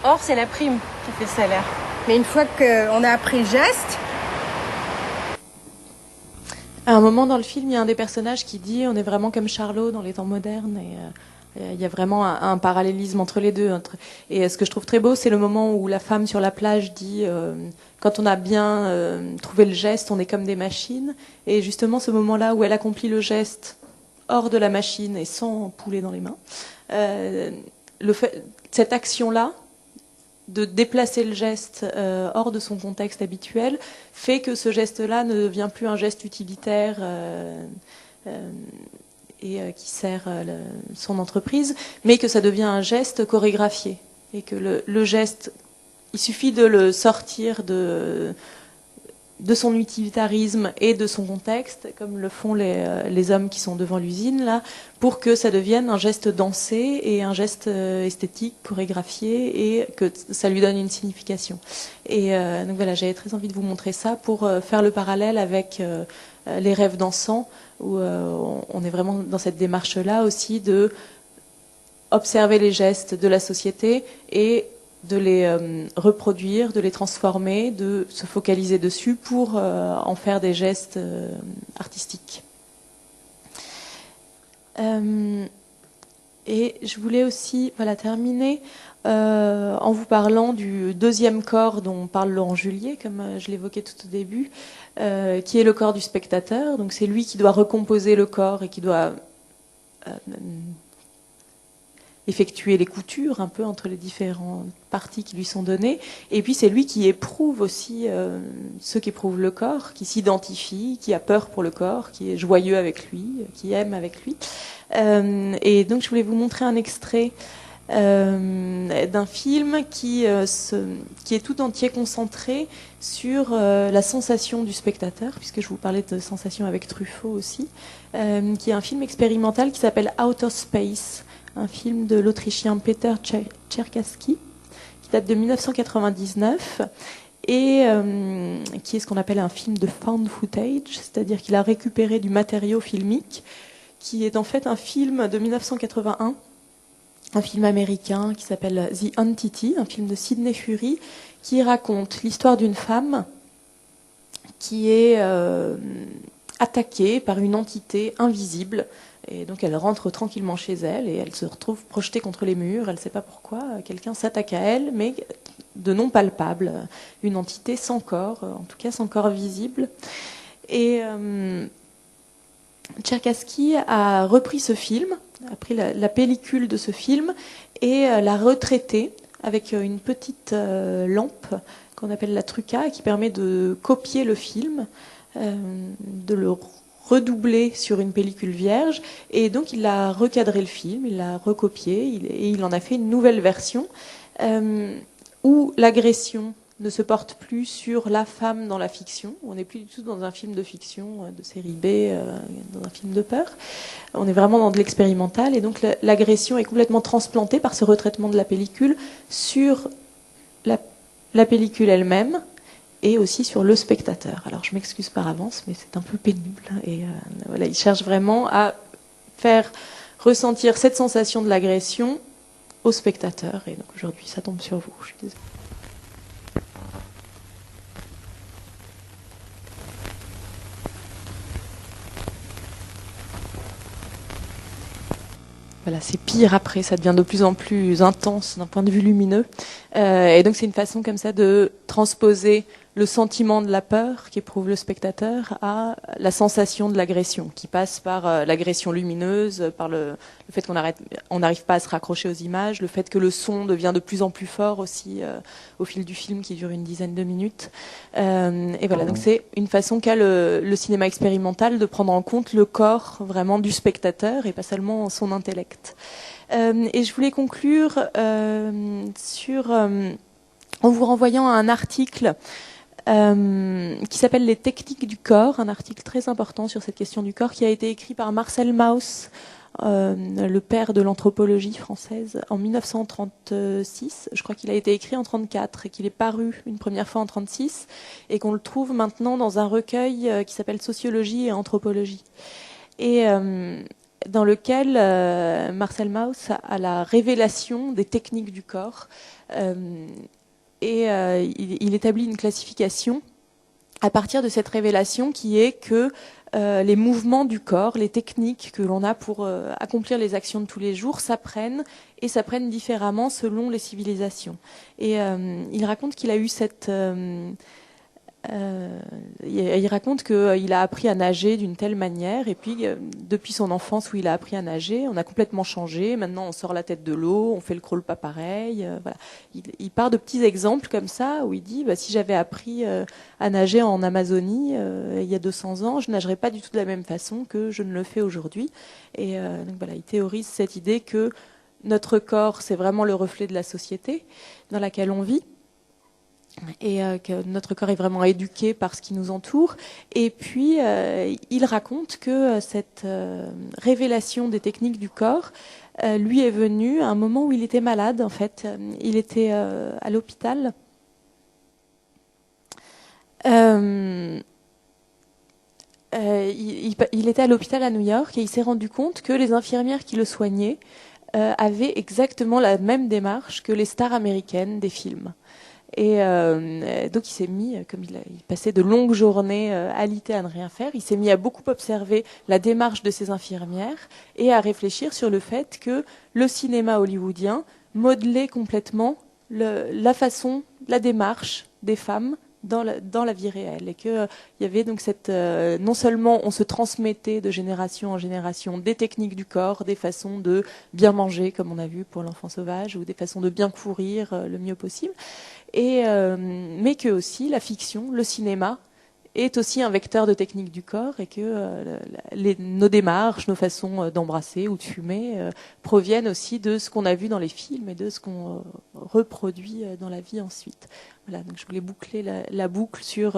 Or, c'est la prime qui fait le salaire. Mais une fois qu'on a appris le geste... À un moment dans le film, il y a un des personnages qui dit « on est vraiment comme Charlot dans les temps modernes ». Et Il y a vraiment un parallélisme entre les deux. Et ce que je trouve très beau, c'est le moment où la femme sur la plage dit quand on a bien trouvé le geste, on est comme des machines. Et justement, ce moment-là où elle accomplit le geste hors de la machine et sans poulet dans les mains, cette action-là, de déplacer le geste hors de son contexte habituel, fait que ce geste-là ne devient plus un geste utilitaire qui sert son entreprise, mais que ça devient un geste chorégraphié. Et que le geste, il suffit de le sortir de son utilitarisme et de son contexte, comme le font les hommes qui sont devant l'usine, là, pour que ça devienne un geste dansé et un geste esthétique, chorégraphié, et que ça lui donne une signification. Et donc voilà, j'avais très envie de vous montrer ça pour faire le parallèle avec les rêves dansants, où on est vraiment dans cette démarche-là aussi de observer les gestes de la société et de les reproduire, de les transformer, de se focaliser dessus pour en faire des gestes artistiques. Et je voulais aussi terminer en vous parlant du deuxième corps dont parle Laurent Julier, comme je l'évoquais tout au début, qui est le corps du spectateur. Donc c'est lui qui doit recomposer le corps et qui doit effectuer les coutures un peu entre les différentes parties qui lui sont données. Et puis c'est lui qui éprouve aussi ce qu'éprouve le corps, qui s'identifie, qui a peur pour le corps, qui est joyeux avec lui, qui aime avec lui. Et donc je voulais vous montrer un extrait d'un film qui est tout entier concentré sur la sensation du spectateur, puisque je vous parlais de sensation avec Truffaut aussi, qui est un film expérimental qui s'appelle Outer Space, un film de l'Autrichien Peter Czerkaski, qui date de 1999, et qui est ce qu'on appelle un film de found footage, c'est-à-dire qu'il a récupéré du matériau filmique, qui est en fait un film de 1981, un film américain qui s'appelle The Entity, un film de Sidney Furie, qui raconte l'histoire d'une femme qui est attaquée par une entité invisible. Et donc elle rentre tranquillement chez elle et elle se retrouve projetée contre les murs. Elle ne sait pas pourquoi. Quelqu'un s'attaque à elle, mais de non palpable. Une entité sans corps, en tout cas sans corps visible. Et Czerkaski a repris ce film, a pris la pellicule de ce film et l'a retraité avec une petite lampe qu'on appelle la Truca, qui permet de copier le film, de le redoubler sur une pellicule vierge, et donc il a recadré le film, il l'a recopié, et il en a fait une nouvelle version où l'agression ne se porte plus sur la femme dans la fiction. On n'est plus du tout dans un film de fiction, de série B, dans un film de peur. On est vraiment dans de l'expérimental, et donc l'agression est complètement transplantée par ce retraitement de la pellicule sur la pellicule elle-même, et aussi sur le spectateur. Alors je m'excuse par avance, mais c'est un peu pénible. Et voilà, il cherche vraiment à faire ressentir cette sensation de l'agression au spectateur. Et donc aujourd'hui, ça tombe sur vous. Je suis désolée. Voilà, c'est pire après, ça devient de plus en plus intense d'un point de vue lumineux. Et donc c'est une façon comme ça de transposer le sentiment de la peur qu'éprouve le spectateur à la sensation de l'agression, qui passe par l'agression lumineuse, par le fait qu'on n'arrive pas à se raccrocher aux images, le fait que le son devient de plus en plus fort aussi au fil du film qui dure une dizaine de minutes. Et voilà, donc c'est une façon qu'a le cinéma expérimental de prendre en compte le corps vraiment du spectateur et pas seulement son intellect. Et je voulais conclure en vous renvoyant à un article qui s'appelle Les techniques du corps, un article très important sur cette question du corps qui a été écrit par Marcel Mauss, le père de l'anthropologie française, en 1936. Je crois qu'il a été écrit en 1934 et qu'il est paru une première fois en 1936 et qu'on le trouve maintenant dans un recueil qui s'appelle Sociologie et anthropologie. Et dans lequel Marcel Mauss a la révélation des techniques du corps. Il établit une classification à partir de cette révélation qui est que les mouvements du corps, les techniques que l'on a pour accomplir les actions de tous les jours s'apprennent différemment selon les civilisations. Et il raconte qu'il a eu il raconte qu'il a appris à nager d'une telle manière, et puis depuis son enfance où il a appris à nager, on a complètement changé. Maintenant, on sort la tête de l'eau, on fait le crawl pas pareil. Voilà. Il part de petits exemples comme ça où il dit si j'avais appris à nager en Amazonie il y a 200 ans, je nagerais pas du tout de la même façon que je ne le fais aujourd'hui. Et donc voilà, il théorise cette idée que notre corps, c'est vraiment le reflet de la société dans laquelle on vit. Et que notre corps est vraiment éduqué par ce qui nous entoure. Et puis, il raconte que cette révélation des techniques du corps lui est venue à un moment où il était malade, en fait. Il était à l'hôpital. Il était à l'hôpital à New York et il s'est rendu compte que les infirmières qui le soignaient avaient exactement la même démarche que les stars américaines des films. Et donc il s'est mis, comme il passait de longues journées alité à ne rien faire, il s'est mis à beaucoup observer la démarche de ces infirmières et à réfléchir sur le fait que le cinéma hollywoodien modelait complètement la façon, la démarche des femmes dans la vie réelle, et que il y avait donc cette non seulement on se transmettait de génération en génération des techniques du corps, des façons de bien manger comme on a vu pour l'enfant sauvage, ou des façons de bien courir le mieux possible, mais que aussi la fiction, le cinéma est aussi un vecteur de technique du corps, et que nos démarches, nos façons d'embrasser ou de fumer proviennent aussi de ce qu'on a vu dans les films et de ce qu'on reproduit dans la vie ensuite. Voilà, donc je voulais boucler la boucle sur,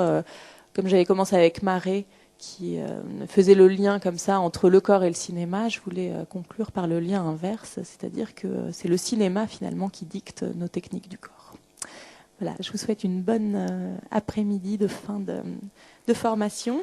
comme j'avais commencé avec Marais, qui faisait le lien comme ça entre le corps et le cinéma, je voulais conclure par le lien inverse, c'est-à-dire que c'est le cinéma finalement qui dicte nos techniques du corps. Voilà, je vous souhaite une bonne après-midi de fin de formation.